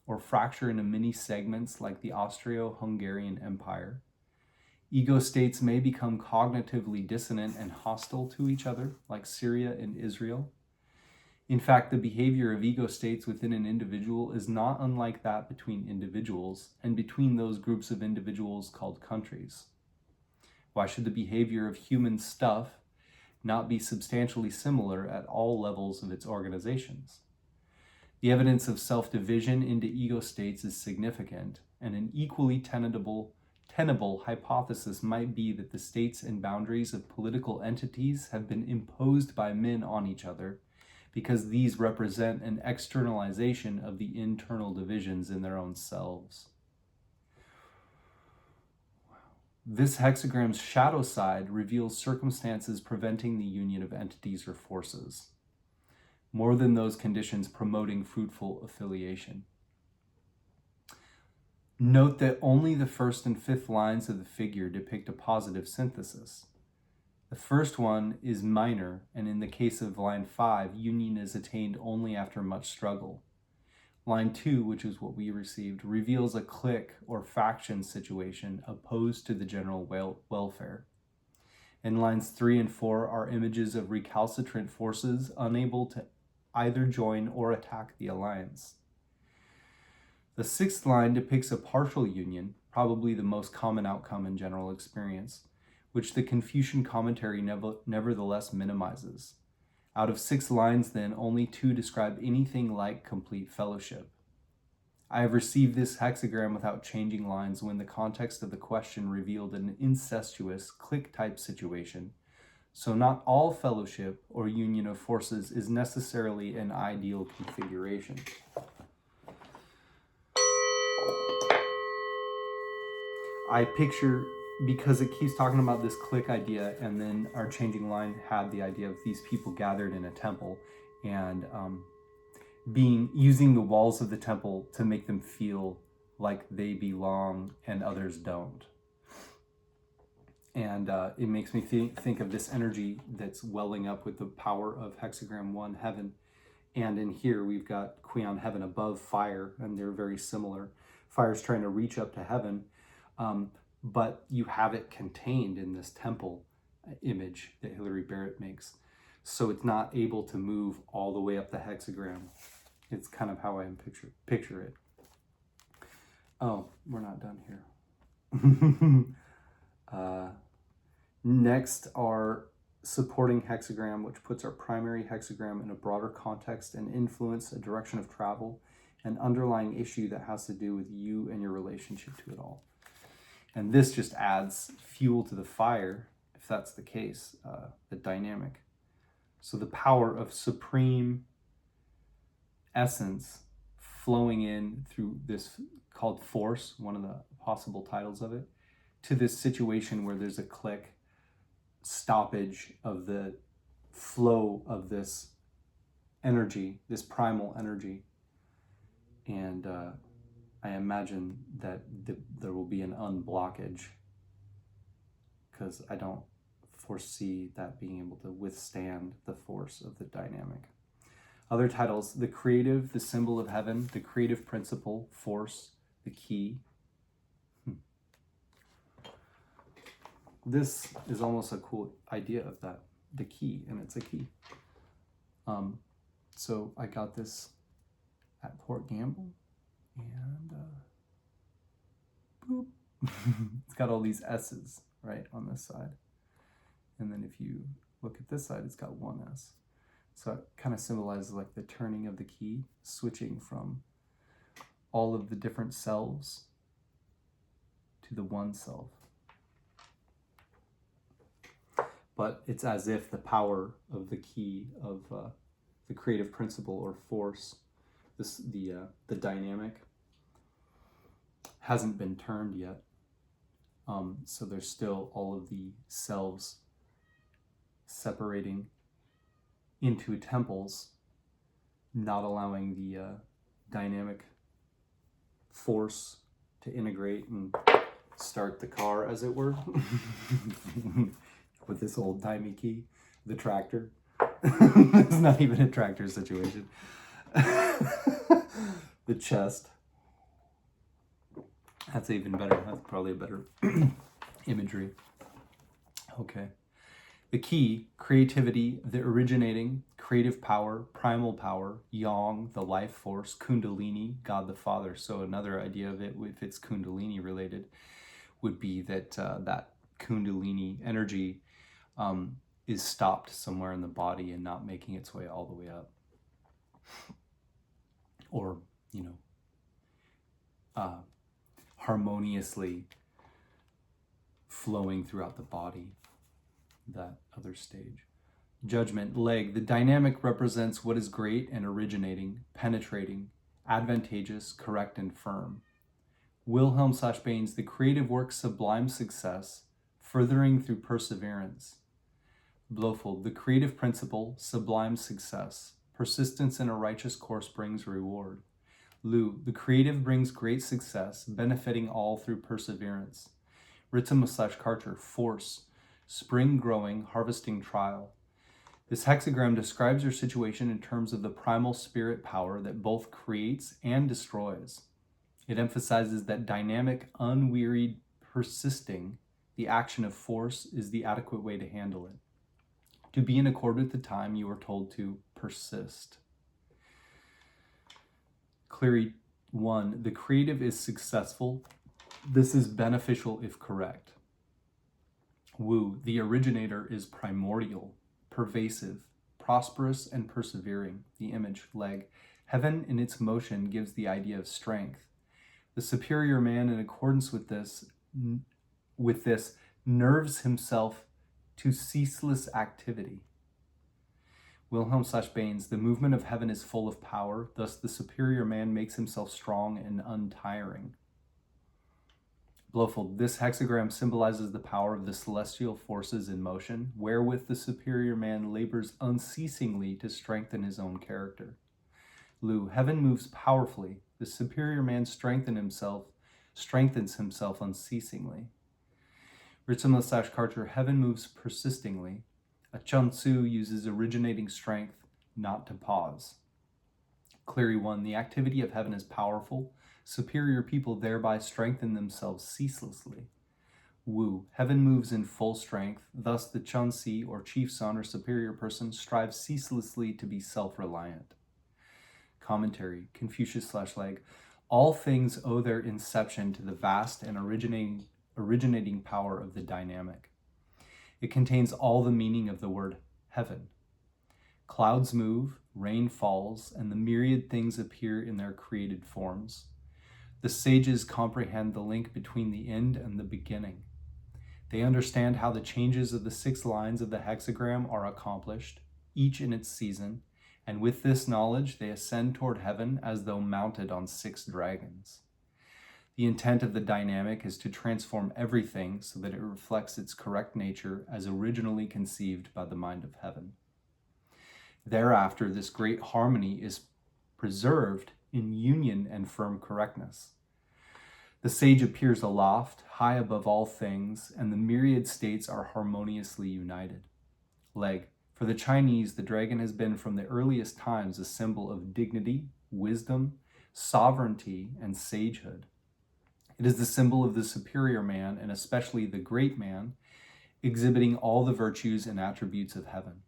or fracture into many segments, like the Austro-Hungarian Empire. Ego states may become cognitively dissonant and hostile to each other, like Syria and Israel. In fact, the behavior of ego states within an individual is not unlike that between individuals and between those groups of individuals called countries. Why should the behavior of human stuff not be substantially similar at all levels of its organizations? The evidence of self-division into ego states is significant, and an equally tenable hypothesis might be that the states and boundaries of political entities have been imposed by men on each other because these represent an externalization of the internal divisions in their own selves. This hexagram's shadow side reveals circumstances preventing the union of entities or forces, more than those conditions promoting fruitful affiliation. Note that only the first and fifth lines of the figure depict a positive synthesis. The first one is minor, and in the case of line 5, union is attained only after much struggle. Line 2, which is what we received, reveals a clique or faction situation opposed to the general welfare. And lines 3 and 4 are images of recalcitrant forces unable to either join or attack the alliance. The sixth line depicts a partial union, probably the most common outcome in general experience, which the Confucian commentary nevertheless minimizes. Out of 6 lines, then, only 2 describe anything like complete fellowship. I have received this hexagram without changing lines when the context of the question revealed an incestuous clique-type situation, so not all fellowship or union of forces is necessarily an ideal configuration. I picture, because it keeps talking about this clique idea, and then our changing line had the idea of these people gathered in a temple and using the walls of the temple to make them feel like they belong and others don't. And it makes me think of this energy that's welling up with the power of Hexagram 1, heaven. And in here, we've got Kuan, heaven above fire, and they're very similar. Fire's trying to reach up to heaven, but you have it contained in this temple image that Hilary Barrett makes. So it's not able to move all the way up the hexagram. It's kind of how I picture it. Oh, we're not done here. Next are supporting hexagram, which puts our primary hexagram in a broader context and influence, a direction of travel, an underlying issue that has to do with you and your relationship to it all. And this just adds fuel to the fire, if that's the case, the dynamic. So the power of supreme essence flowing in through this called force, one of the possible titles of it, to this situation where there's a click, stoppage of the flow of this energy, this primal energy. And I imagine that there will be an unblockage, because I don't foresee that being able to withstand the force of the dynamic. Other titles: the creative, the symbol of heaven, the creative principle, force, the key. This is almost a cool idea of that, the key, and it's a key. So I got this at Port Gamble, and boop. It's got all these S's right on this side. And then if you look at this side, it's got one S. So it kind of symbolizes like the turning of the key, switching from all of the different selves to the one self. But it's as if the power of the key of the creative principle or force, the dynamic, hasn't been turned yet. So there's still all of the selves separating into temples, not allowing the dynamic force to integrate and start the car, as it were, with this old-timey key, the tractor. It's not even a tractor situation. The chest. That's even better. That's probably a better imagery. Okay. The key, creativity, the originating, creative power, primal power, yang, the life force, kundalini, God the Father. So another idea of it, if it's kundalini related, would be that that kundalini energy is stopped somewhere in the body and not making its way all the way up. Or, harmoniously flowing throughout the body, that other stage. Judgment, leg. The dynamic represents what is great and originating, penetrating, advantageous, correct, and firm. Wilhelm/Baines, the creative work sublime success, furthering through perseverance. Blofeld, the creative principle, sublime success. Persistence in a righteous course brings reward. Lu, the creative brings great success, benefiting all through perseverance. Ritzimus/Karcher, force, spring growing, harvesting trial. This hexagram describes your situation in terms of the primal spirit power that both creates and destroys. It emphasizes that dynamic, unwearied, persisting, the action of force is the adequate way to handle it. To be in accord with the time, you are told to persist. Cleary 1, the creative is successful, This is beneficial if correct. Wu, the originator, is primordial, pervasive, prosperous, and persevering. The image, leg. Heaven in its motion gives the idea of strength. The superior man, in accordance with this, nerves himself to ceaseless activity. Wilhelm/Baines, the movement of heaven is full of power, thus the superior man makes himself strong and untiring. Blofeld, this hexagram symbolizes the power of the celestial forces in motion, wherewith the superior man labors unceasingly to strengthen his own character. Lu, heaven moves powerfully, the superior man strengthens himself unceasingly. Ritsumo/Karcher, heaven moves persistingly. A Chun Tzu uses originating strength not to pause. Cleary 1, the activity of heaven is powerful. Superior people thereby strengthen themselves ceaselessly. Wu, heaven moves in full strength. Thus the Chun Si, or chief son or superior person, strives ceaselessly to be self-reliant. Commentary, Confucius/Leg, all things owe their inception to the vast and originating power of the dynamic. It contains all the meaning of the word heaven. Clouds move, rain falls, and the myriad things appear in their created forms. The sages comprehend the link between the end and the beginning. They understand how the changes of the 6 lines of the hexagram are accomplished, each in its season, and with this knowledge they ascend toward heaven as though mounted on 6 dragons. The intent of the dynamic is to transform everything so that it reflects its correct nature as originally conceived by the mind of heaven. Thereafter, this great harmony is preserved in union and firm correctness. The sage appears aloft, high above all things, and the myriad states are harmoniously united. Leg. For the Chinese, the dragon has been from the earliest times a symbol of dignity, wisdom, sovereignty, and sagehood. It is the symbol of the superior man, and especially the great man, exhibiting all the virtues and attributes of heaven.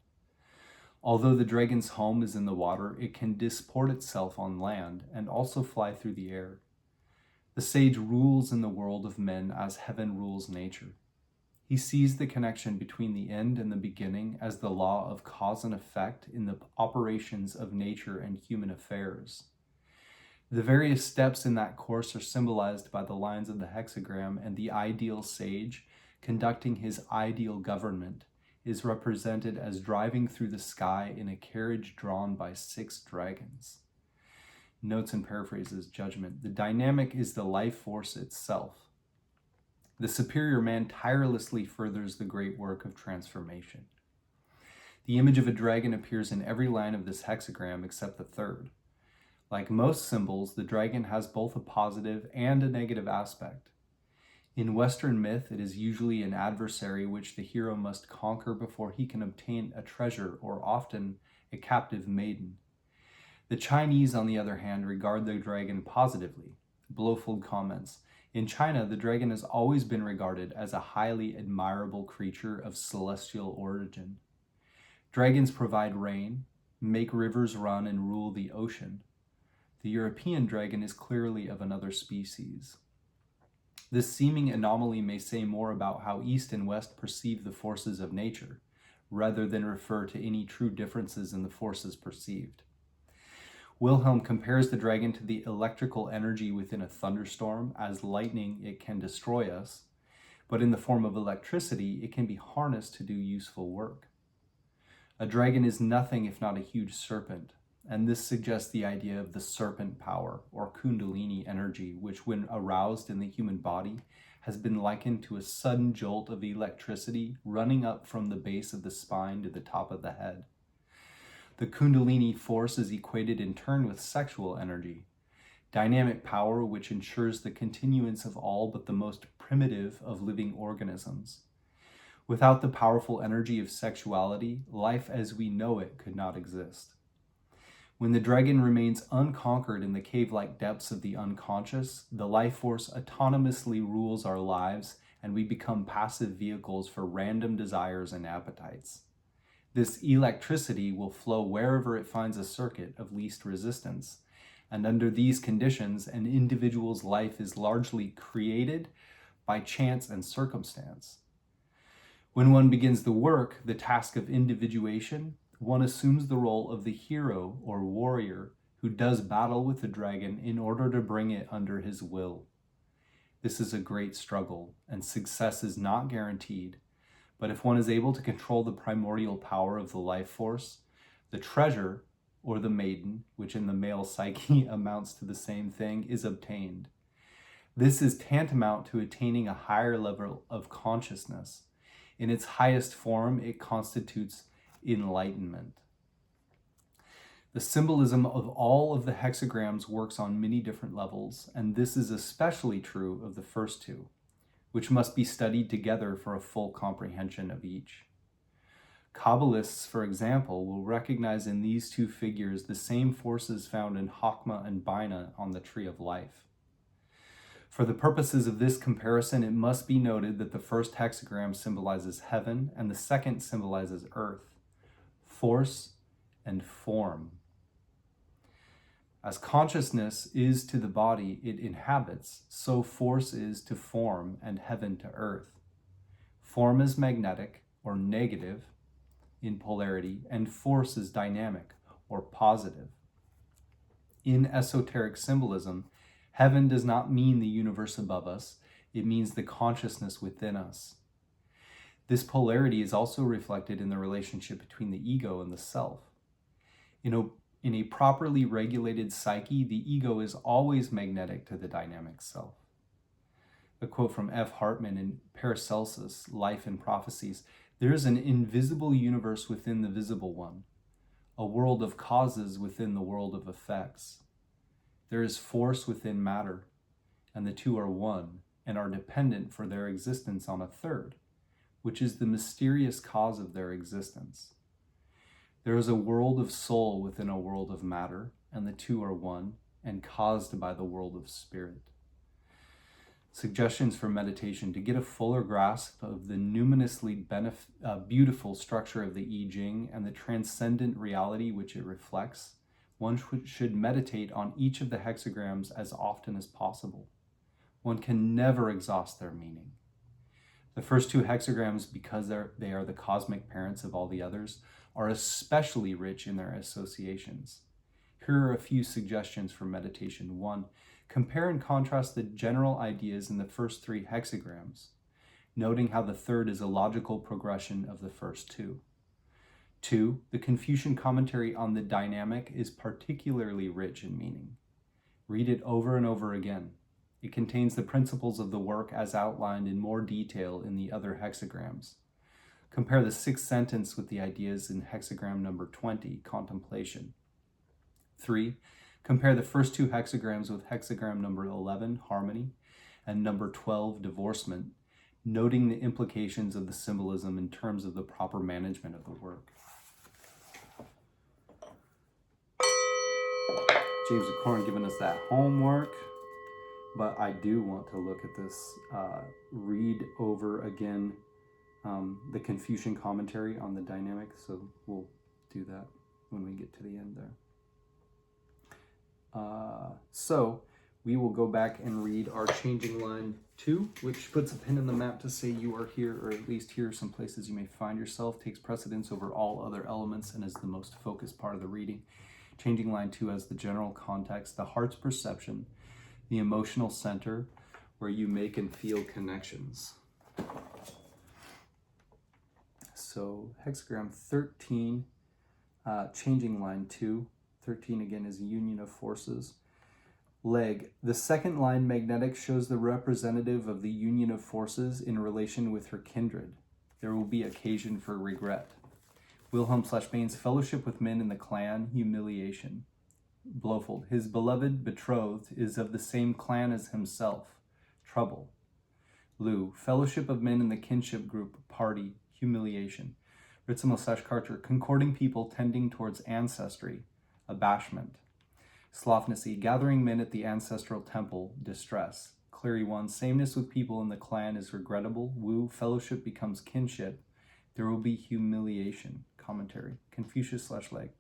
Although the dragon's home is in the water, it can disport itself on land and also fly through the air. The sage rules in the world of men as heaven rules nature. He sees the connection between the end and the beginning as the law of cause and effect in the operations of nature and human affairs. The various steps in that course are symbolized by the lines of the hexagram, and the ideal sage, conducting his ideal government, is represented as driving through the sky in a carriage drawn by 6 dragons. Notes and paraphrases, judgment. The dynamic is the life force itself. The superior man tirelessly furthers the great work of transformation. The image of a dragon appears in every line of this hexagram except the 3rd. Like most symbols, the dragon has both a positive and a negative aspect. In Western myth, it is usually an adversary which the hero must conquer before he can obtain a treasure, or often a captive maiden. The Chinese, on the other hand, regard the dragon positively. Blofeld comments, in China, the dragon has always been regarded as a highly admirable creature of celestial origin. Dragons provide rain, make rivers run, and rule the ocean. The European dragon is clearly of another species. This seeming anomaly may say more about how East and West perceive the forces of nature, rather than refer to any true differences in the forces perceived. Wilhelm compares the dragon to the electrical energy within a thunderstorm. As lightning, it can destroy us, but in the form of electricity, it can be harnessed to do useful work. A dragon is nothing if not a huge serpent, and this suggests the idea of the serpent power, or kundalini energy, which when aroused in the human body has been likened to a sudden jolt of electricity running up from the base of the spine to the top of the head. The kundalini force is equated in turn with sexual energy, dynamic power which ensures the continuance of all but the most primitive of living organisms. Without the powerful energy of sexuality, life as we know it could not exist. When the dragon remains unconquered in the cave-like depths of the unconscious, the life force autonomously rules our lives, and we become passive vehicles for random desires and appetites. This electricity will flow wherever it finds a circuit of least resistance, And under these conditions, an individual's life is largely created by chance and circumstance. When one begins the work, the task of individuation, one assumes the role of the hero or warrior who does battle with the dragon in order to bring it under his will. This is a great struggle, and success is not guaranteed. But if one is able to control the primordial power of the life force, the treasure, or the maiden, which in the male psyche amounts to the same thing, is obtained. This is tantamount to attaining a higher level of consciousness. In its highest form, it constitutes enlightenment. The symbolism of all of the hexagrams works on many different levels, and this is especially true of the first two, which must be studied together for a full comprehension of each. Kabbalists, for example, will recognize in these two figures the same forces found in Chokmah and Bina on the Tree of Life. For the purposes of this comparison, it must be noted that the first hexagram symbolizes heaven and the second symbolizes earth, force and form. As consciousness is to the body it inhabits, so force is to form and heaven to earth. Form is magnetic or negative in polarity, and force is dynamic or positive. In esoteric symbolism, heaven does not mean the universe above us, it means the consciousness within us. This polarity is also reflected in the relationship between the ego and the self. In a properly regulated psyche, the ego is always magnetic to the dynamic self. A quote from F. Hartman in Paracelsus, Life and Prophecies: "There is an invisible universe within the visible one, a world of causes within the world of effects. There is force within matter, and the two are one and are dependent for their existence on a third, which is the mysterious cause of their existence. There is a world of soul within a world of matter, and the two are one and caused by the world of spirit." Suggestions for meditation: to get a fuller grasp of the numinously beautiful structure of the I Ching and the transcendent reality which it reflects, one should meditate on each of the hexagrams as often as possible. One can never exhaust their meaning. The first two hexagrams, because they are the cosmic parents of all the others, are especially rich in their associations. Here are a few suggestions for meditation. 1. Compare and contrast the general ideas in the first three hexagrams, noting how the third is a logical progression of the first two. 2. The Confucian commentary on the dynamic is particularly rich in meaning. Read it over and over again. It contains the principles of the work as outlined in more detail in the other hexagrams. Compare the sixth sentence with the ideas in hexagram number 20, Contemplation. 3. Compare the first two hexagrams with hexagram number 11, Harmony, and number 12, Divorcement, noting the implications of the symbolism in terms of the proper management of the work. James Dekorne giving us that homework, but I do want to look at this, read over again the Confucian commentary on the dynamic, so we'll do that when we get to the end there. So we will go back and read our changing line 2, which puts a pin in the map to say you are here, or at least here are some places you may find yourself, takes precedence over all other elements, and is the most focused part of the reading. Changing line 2 has the general context, the heart's perception, the emotional center, where you make and feel connections. So hexagram 13, changing line 2. 13 again is a union of forces. Leg. The second line, magnetic, shows the representative of the union of forces in relation with her kindred. There will be occasion for regret. Wilhelm/Bain's fellowship with men in the clan, humiliation. Blofeld. His beloved betrothed is of the same clan as himself, trouble. Lu. Fellowship of men in the kinship group, party, humiliation. Ritzel/Karcher. Concording people tending towards ancestry, abashment. Slothnessy. Gathering men at the ancestral temple, distress. Cleary 1. Sameness with people in the clan is regrettable. Wu. Fellowship becomes kinship. There will be humiliation. Commentary. Confucius/Leg.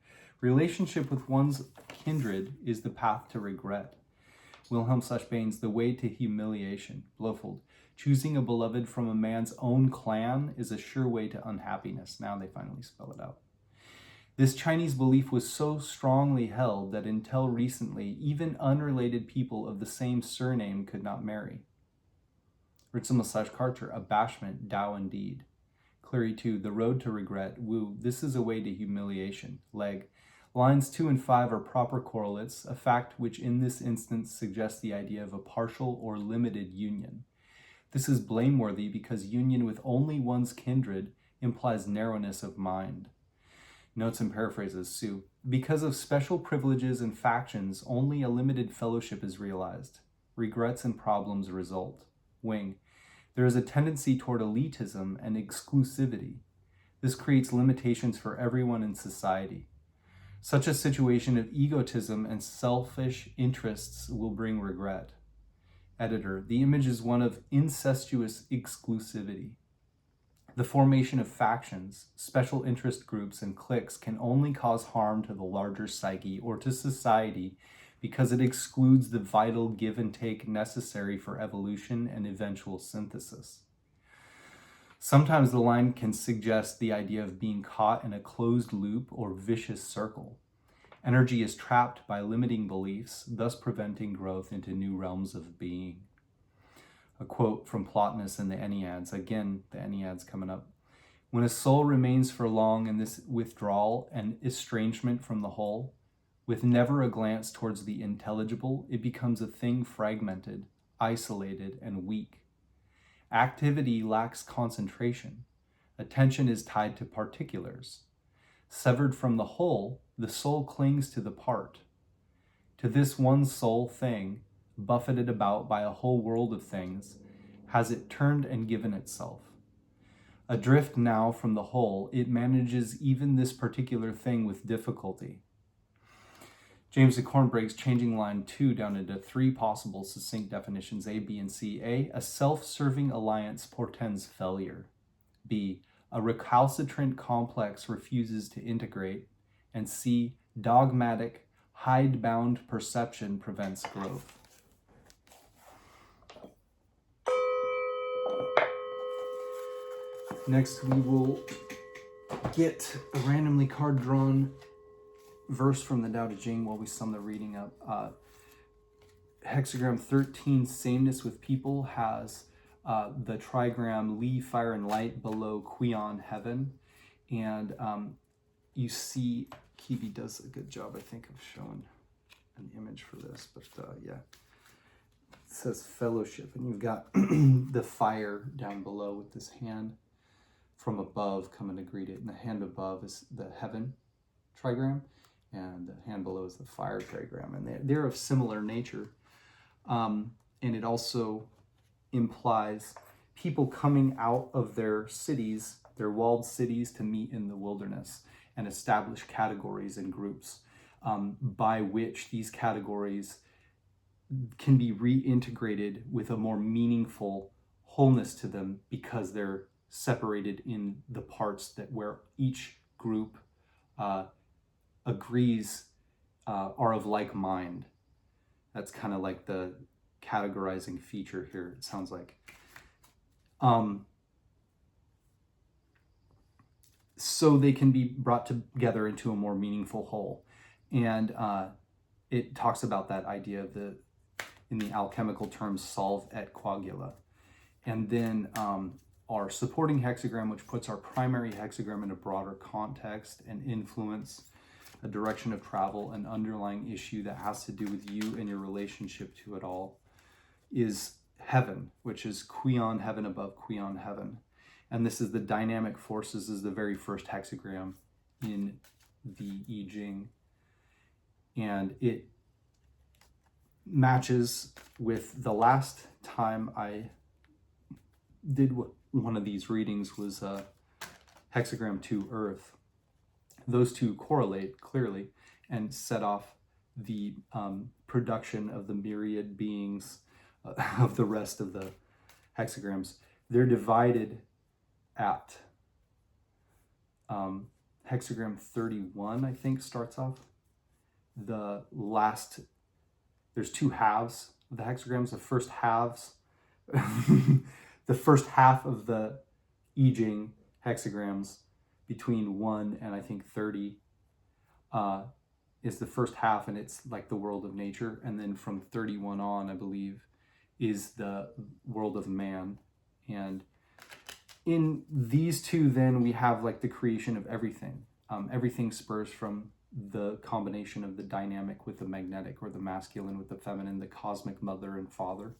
Relationship with one's kindred is the path to regret. Wilhelm Baines, The Way to Humiliation. Blofeld, choosing a beloved from a man's own clan is a sure way to unhappiness. Now they finally spell it out. This Chinese belief was so strongly held that until recently, even unrelated people of the same surname could not marry. Ritzel/Karcher, Abashment, Tao indeed. Cleary 2, The Road to Regret. Wu, This is a way to humiliation. Legg, Lines 2 and 5 are proper correlates, a fact which in this instance suggests the idea of a partial or limited union. This is blameworthy because union with only one's kindred implies narrowness of mind. Notes and paraphrases, Sue. Because of special privileges and factions, only a limited fellowship is realized. Regrets and problems result. Wing, there is a tendency toward elitism and exclusivity. This creates limitations for everyone in society. Such a situation of egotism and selfish interests will bring regret. Editor, the image is one of incestuous exclusivity. The formation of factions, special interest groups, and cliques can only cause harm to the larger psyche or to society because it excludes the vital give and take necessary for evolution and eventual synthesis. Sometimes the line can suggest the idea of being caught in a closed loop or vicious circle. Energy is trapped by limiting beliefs, thus preventing growth into new realms of being. A quote from Plotinus in the Enneads, again, the Enneads coming up. When a soul remains for long in this withdrawal and estrangement from the whole, with never a glance towards the intelligible, it becomes a thing fragmented, isolated, and weak. Activity lacks concentration. Attention is tied to particulars. Severed from the whole, the soul clings to the part. To this one sole thing, buffeted about by a whole world of things, has it turned and given itself. Adrift now from the whole, it manages even this particular thing with difficulty. James Dekorne breaks changing line 2 down into 3 possible succinct definitions, A, B, and C. A self-serving alliance portends failure. B, a recalcitrant complex refuses to integrate. And C, dogmatic, hidebound perception prevents growth. Next, we will get a randomly card drawn verse from the Tao Te Ching while we sum the reading up. Hexagram 13, Sameness with people, has the trigram Li, fire and light, below Qian, heaven. And you see, Kiwi does a good job, I think, of showing an image for this. But yeah, it says fellowship. And you've got the fire down below with this hand from above coming to greet it. And the hand above is the heaven trigram. And the hand below is the fire trigram, and they're of similar nature. And it also implies people coming out of their cities, their walled cities, to meet in the wilderness and establish categories and groups by which these categories can be reintegrated with a more meaningful wholeness to them because they're separated in the parts that where each group agrees are of like mind. That's kind of like the categorizing feature here, it sounds like. So they can be brought together into a more meaningful whole. And it talks about that idea of in the alchemical terms, solve et coagula. And then our supporting hexagram, which puts our primary hexagram in a broader context and influence, a direction of travel, an underlying issue that has to do with you and your relationship to it all, is heaven, which is Qian, heaven above Qian, heaven. And this is the dynamic forces, is the very first hexagram in the I Ching. And it matches with the last time I did one of these readings was hexagram 2 Earth. Those two correlate clearly and set off the production of the myriad beings of the rest of the hexagrams. They're divided at hexagram 31, I think, starts off. The last, there's two halves of the hexagrams. The first halves, the first half of the I-ming hexagrams between 1 and I think 30 is the first half, and it's like the world of nature. And then from 31 on, I believe, is the world of man. And in these two, then we have like the creation of everything. Everything spurs from the combination of the dynamic with the magnetic, or the masculine with the feminine, the cosmic mother and father.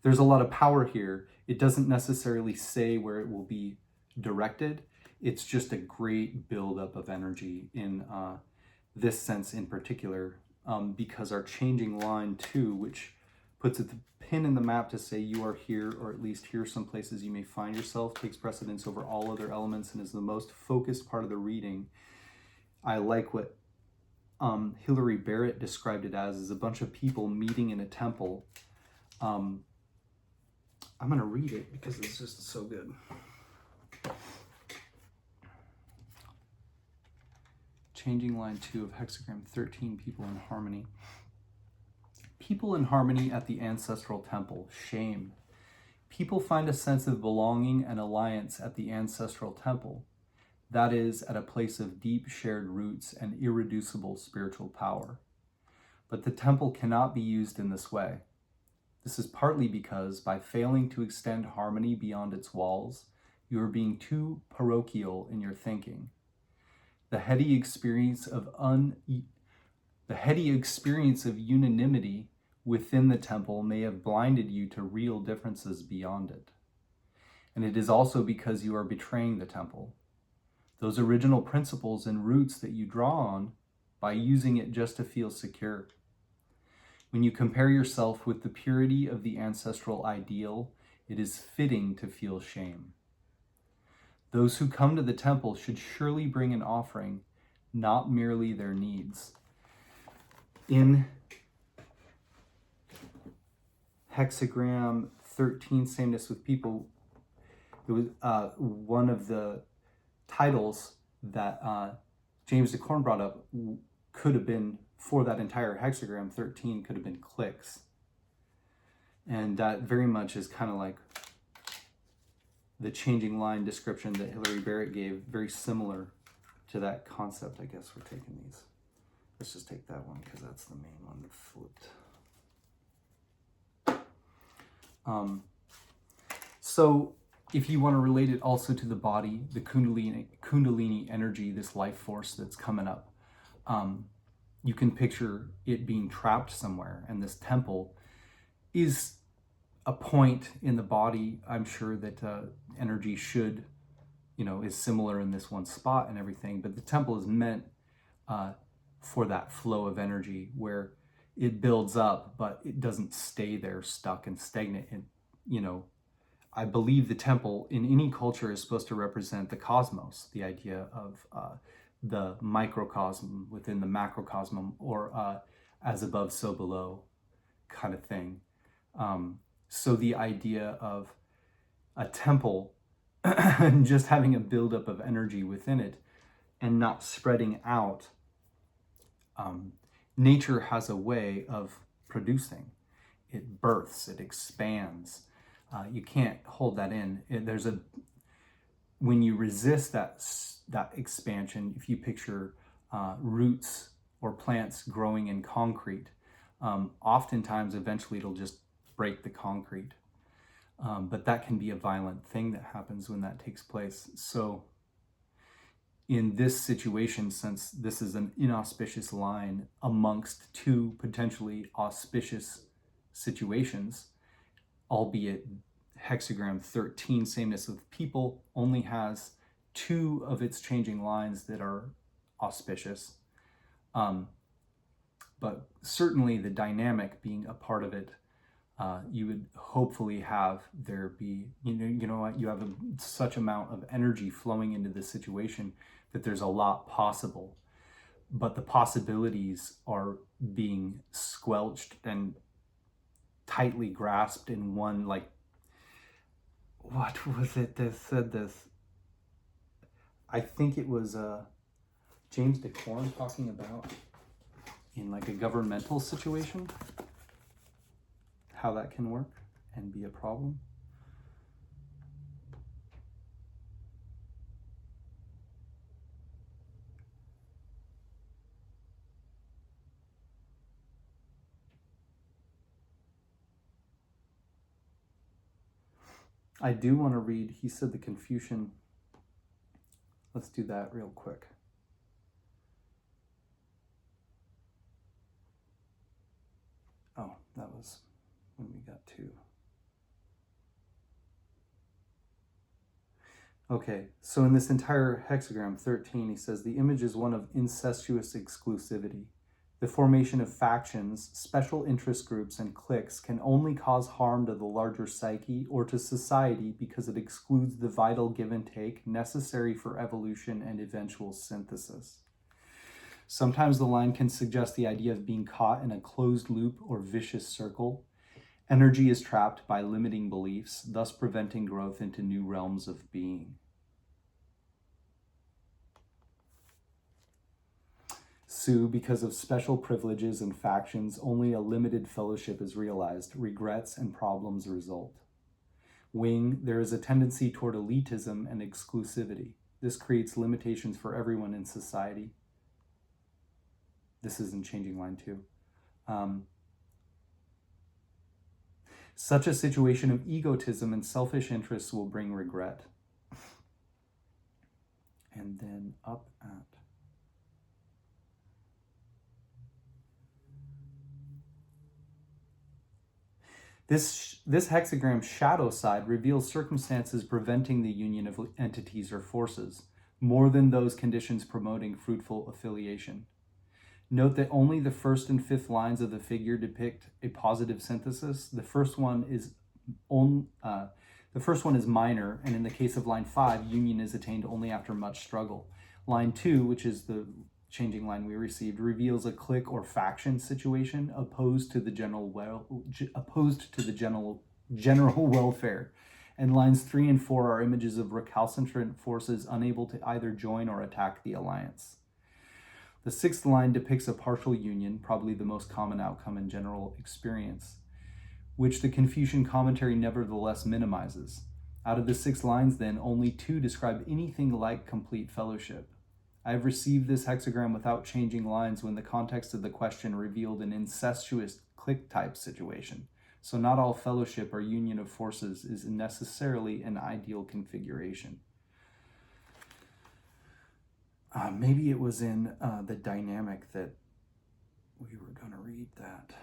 There's a lot of power here. It doesn't necessarily say where it will be directed. It's just a great buildup of energy in this sense in particular, because our changing line 2, which puts a pin in the map to say you are here, or at least here are some places you may find yourself, takes precedence over all other elements and is the most focused part of the reading. I like what Hilary Barrett described it as a bunch of people meeting in a temple. I'm going to read it because it's just so good. Changing line 2 of hexagram 13, people in harmony. People in harmony at the ancestral temple, shame. People find a sense of belonging and alliance at the ancestral temple. That is, at a place of deep shared roots and irreducible spiritual power. But the temple cannot be used in this way. This is partly because, by failing to extend harmony beyond its walls, you are being too parochial in your thinking. The heady experience of unanimity within the temple may have blinded you to real differences beyond it. And it is also because you are betraying the temple, those original principles and roots that you draw on, by using it just to feel secure. When you compare yourself with the purity of the ancestral ideal, it is fitting to feel shame. Those who come to the temple should surely bring an offering, not merely their needs. In hexagram 13, Sameness with people, it was one of the titles that James Dekorne brought up could have been, for that entire hexagram 13, could have been clicks. And that very much is kind of like the changing line description that Hilary Barrett gave, very similar to that concept. I guess we're taking these. Let's just take that one because that's the main one that flipped. So if you want to relate it also to the body, the Kundalini energy, this life force that's coming up, you can picture it being trapped somewhere. And this temple is a point in the body. I'm sure that energy should, is similar in this one spot and everything, but the temple is meant for that flow of energy where it builds up, but it doesn't stay there stuck and stagnant. And, I believe the temple in any culture is supposed to represent the cosmos, the idea of the microcosm within the macrocosm, or as above, so below kind of thing. So the idea of a temple just having a buildup of energy within it and not spreading out, nature has a way of producing. It births, it expands. You can't hold that in. When you resist that expansion, if you picture roots or plants growing in concrete, oftentimes eventually it'll just break the concrete. But that can be a violent thing that happens when that takes place. So in this situation, since this is an inauspicious line amongst two potentially auspicious situations, albeit hexagram 13, Sameness with people, only has two of its changing lines that are auspicious. But certainly the dynamic being a part of it, you would hopefully have there be, you have such amount of energy flowing into this situation that there's a lot possible, but the possibilities are being squelched and tightly grasped in one, like, what was it that said this? I think it was James Dekorne talking about in like a governmental situation, how that can work and be a problem. I do want to read, he said the Confucian. Let's do that real quick. Oh, that was when we got to. Okay, so in this entire hexagram 13, he says the image is one of incestuous exclusivity. The formation of factions, special interest groups, and cliques can only cause harm to the larger psyche or to society because it excludes the vital give and take necessary for evolution and eventual synthesis. Sometimes the line can suggest the idea of being caught in a closed loop or vicious circle. Energy is trapped by limiting beliefs, thus preventing growth into new realms of being. Sue, because of special privileges and factions, only a limited fellowship is realized. Regrets and problems result. Wing, there is a tendency toward elitism and exclusivity. This creates limitations for everyone in society. This is in Changing Line 2. Such a situation of egotism and selfish interests will bring regret. And then up at This hexagram's shadow side reveals circumstances preventing the union of entities or forces, more than those conditions promoting fruitful affiliation. Note that only the first and fifth lines of the figure depict a positive synthesis. The first one is minor, and in the case of line 5, union is attained only after much struggle. Line 2, which is the changing line we received, reveals a clique or faction situation opposed to the general welfare. And lines 3 and 4 are images of recalcitrant forces unable to either join or attack the alliance. The sixth line depicts a partial union, probably the most common outcome in general experience, which the Confucian commentary nevertheless minimizes. Out of the 6 lines, then, only 2 describe anything like complete fellowship. I have received this hexagram without changing lines when the context of the question revealed an incestuous clique-type situation. So not all fellowship or union of forces is necessarily an ideal configuration. Maybe it was in the dynamic that we were going to read that.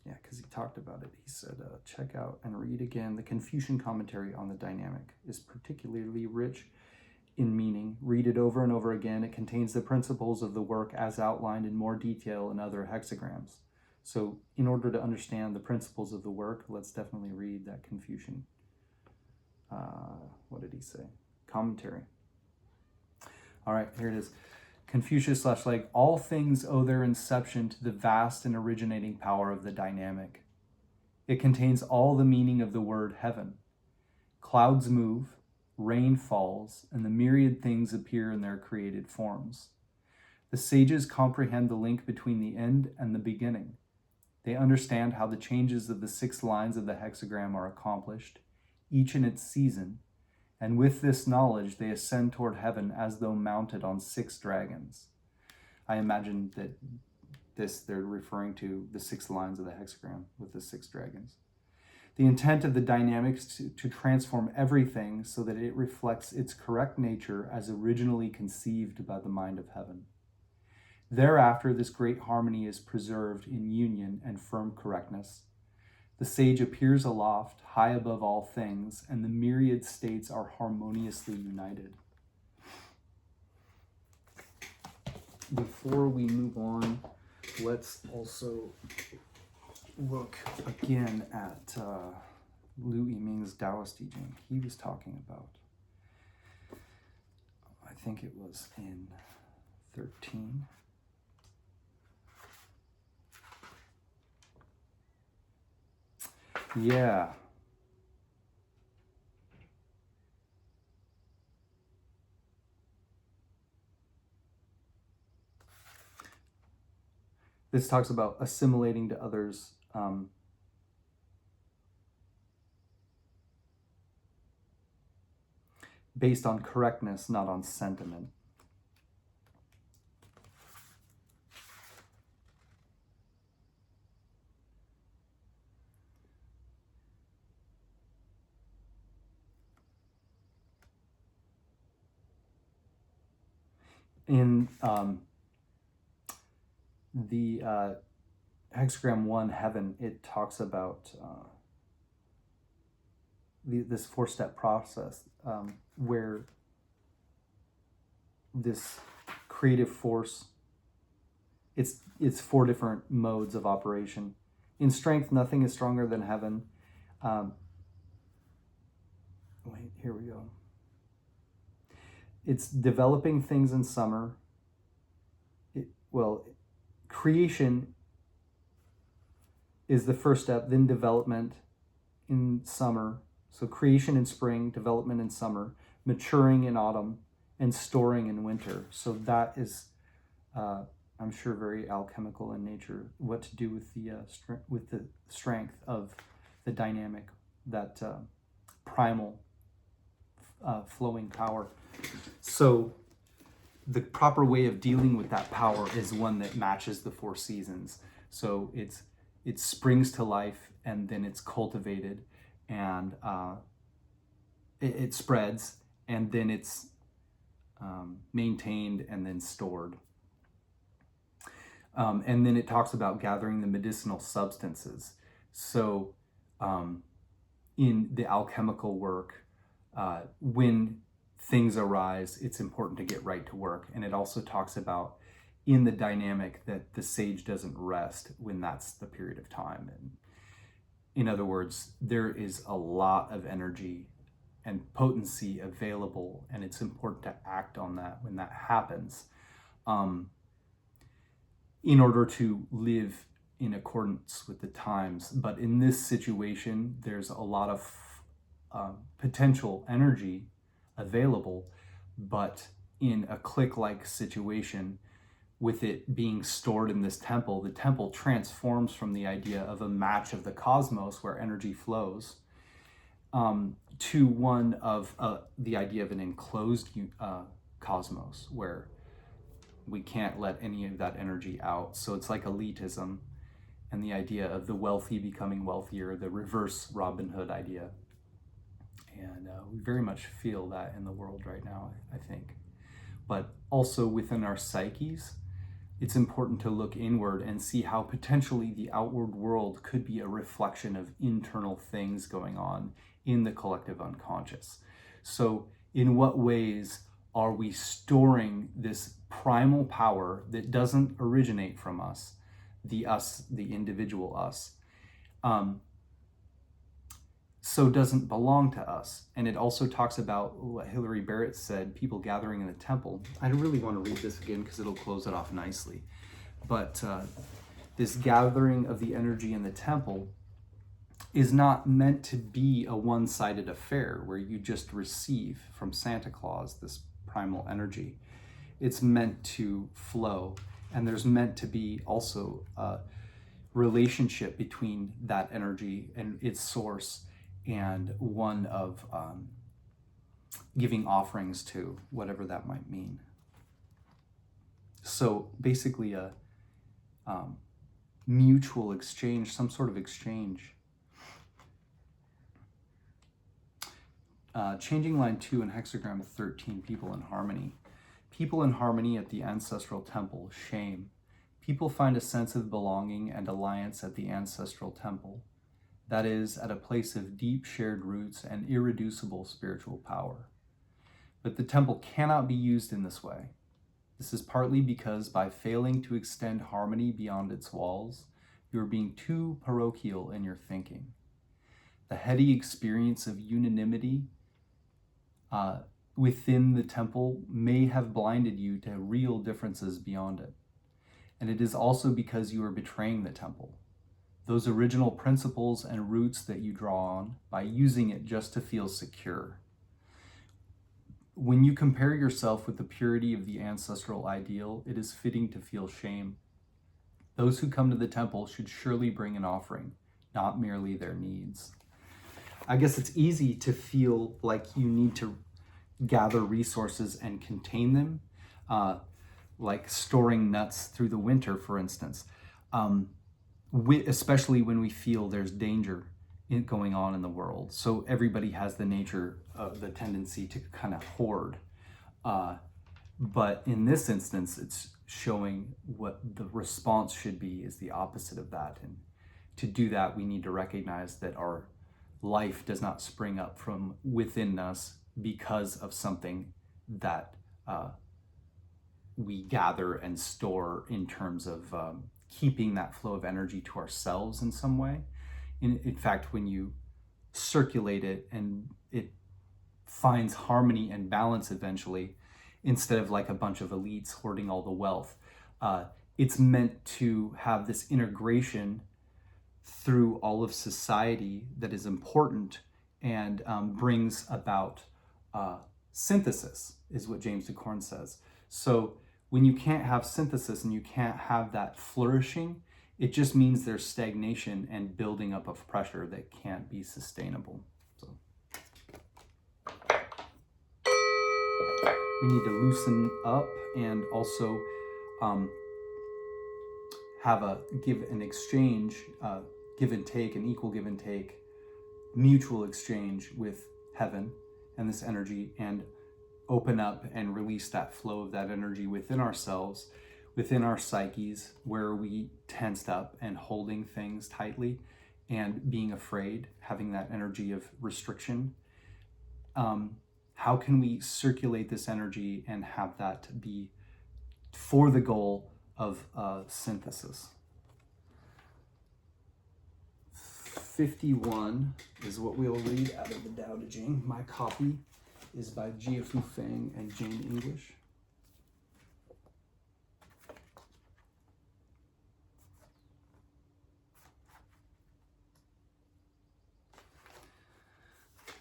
Yeah, because he talked about it. He said, check out and read again. The Confucian commentary on the dynamic is particularly rich in meaning. Read it over and over again. It contains the principles of the work as outlined in more detail in other hexagrams. So in order to understand the principles of the work, let's definitely read that Confucian, what did he say? Commentary. All right, here it is. Confucius / like, all things owe their inception to the vast and originating power of the dynamic. It contains all the meaning of the word heaven. Clouds move, rain falls, and the myriad things appear in their created forms. The sages comprehend the link between the end and the beginning. They understand how the changes of the 6 lines of the hexagram are accomplished, each in its season, and with this knowledge they ascend toward heaven as though mounted on 6 dragons. I imagine that they're referring to the 6 lines of the hexagram with the 6 dragons. The intent of the dynamics to transform everything so that it reflects its correct nature as originally conceived by the mind of heaven. Thereafter, this great harmony is preserved in union and firm correctness. The sage appears aloft, high above all things, and the myriad states are harmoniously united. Before we move on, let's also look again at I-ming's Taoist teaching. He was talking about, I think it was in 13. Yeah. This talks about assimilating to others, based on correctness, not on sentiment. In the Hexagram 1, Heaven, it talks about this four-step process where this creative force, it's four different modes of operation. In strength, nothing is stronger than heaven. Wait, here we go. It's developing things in summer. Creation is the first step, then development in summer. So creation in spring, development in summer, maturing in autumn, and storing in winter. So that is, I'm sure, very alchemical in nature. What to do with the strength of the dynamic, that primal flowing power. So the proper way of dealing with that power is one that matches the four seasons. So it springs to life, and then it's cultivated, and it spreads, and then it's maintained and then stored. And then it talks about gathering the medicinal substances. So in the alchemical work, when things arise, it's important to get right to work. And it also talks about in the dynamic that the sage doesn't rest when that's the period of time. And in other words, there is a lot of energy and potency available, and it's important to act on that when that happens, in order to live in accordance with the times. But in this situation, there's a lot of potential energy available, but in a click-like situation, with it being stored in this temple, the temple transforms from the idea of a match of the cosmos where energy flows, to one of the idea of an enclosed cosmos where we can't let any of that energy out. So it's like elitism and the idea of the wealthy becoming wealthier, the reverse Robin Hood idea. And we very much feel that in the world right now, I think. But also within our psyches, it's important to look inward and see how potentially the outward world could be a reflection of internal things going on in the collective unconscious. So in what ways are we storing this primal power that doesn't originate from us, the individual us, so doesn't belong to us? And it also talks about what Hilary Barrett said, people gathering in the temple. I really want to read this again because it'll close it off nicely. But this gathering of the energy in the temple is not meant to be a one-sided affair where you just receive from Santa Claus this primal energy. It's meant to flow, and there's meant to be also a relationship between that energy and its source, and one of giving offerings to, whatever that might mean. So basically a mutual exchange, some sort of exchange. Changing line 2 in Hexagram 13, people in harmony. People in harmony at the ancestral temple, shame. People find a sense of belonging and alliance at the ancestral temple. That is, at a place of deep shared roots and irreducible spiritual power. But the temple cannot be used in this way. This is partly because by failing to extend harmony beyond its walls, you are being too parochial in your thinking. The heady experience of unanimity within the temple may have blinded you to real differences beyond it. And it is also because you are betraying the temple, those original principles and roots that you draw on, by using it just to feel secure. When you compare yourself with the purity of the ancestral ideal, it is fitting to feel shame. Those who come to the temple should surely bring an offering, not merely their needs. I guess it's easy to feel like you need to gather resources and contain them, like storing nuts through the winter, for instance, especially when we feel there's danger going on in the world. So everybody has the nature of the tendency to kind of hoard. But in this instance, it's showing what the response should be is the opposite of that. And to do that, we need to recognize that our life does not spring up from within us because of something that we gather and store in terms of keeping that flow of energy to ourselves in some way. In fact, when you circulate it and it finds harmony and balance eventually, instead of like a bunch of elites hoarding all the wealth, it's meant to have this integration through all of society that is important and brings about synthesis, is what James Dekorne says. So when you can't have synthesis and you can't have that flourishing, it just means there's stagnation and building up of pressure that can't be sustainable. So we need to loosen up and also have a give and exchange, give and take, an equal give and take, mutual exchange with heaven and this energy, and open up and release that flow of that energy within ourselves, within our psyches, where we tensed up and holding things tightly and being afraid, having that energy of restriction. How can we circulate this energy and have that be for the goal of synthesis? 51 is what we'll read out of the Tao Te Ching. My copy is by Jia-Fu Feng and Jane English.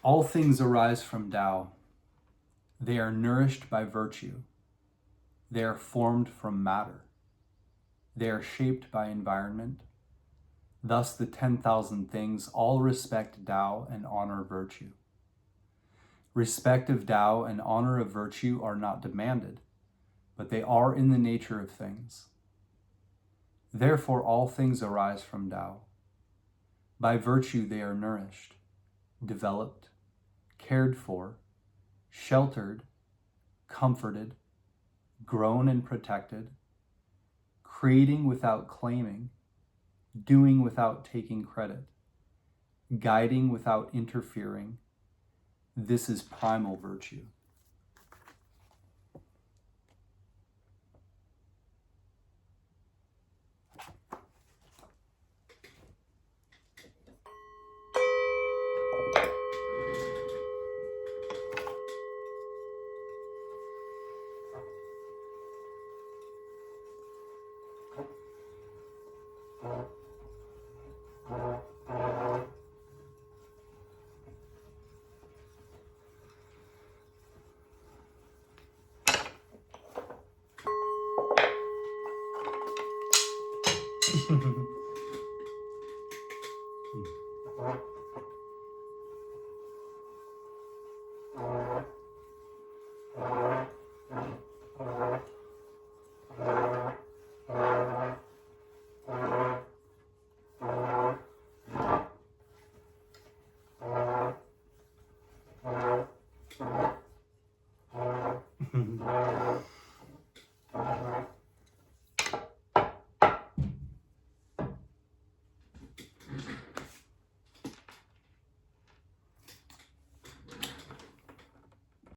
All things arise from Tao. They are nourished by virtue. They are formed from matter. They are shaped by environment. Thus the 10,000 things all respect Tao and honor virtue. Respect of Tao and honor of virtue are not demanded, but they are in the nature of things. Therefore all things arise from Tao. By virtue they are nourished, developed, cared for, sheltered, comforted, grown and protected, creating without claiming, doing without taking credit, guiding without interfering. This is primal virtue.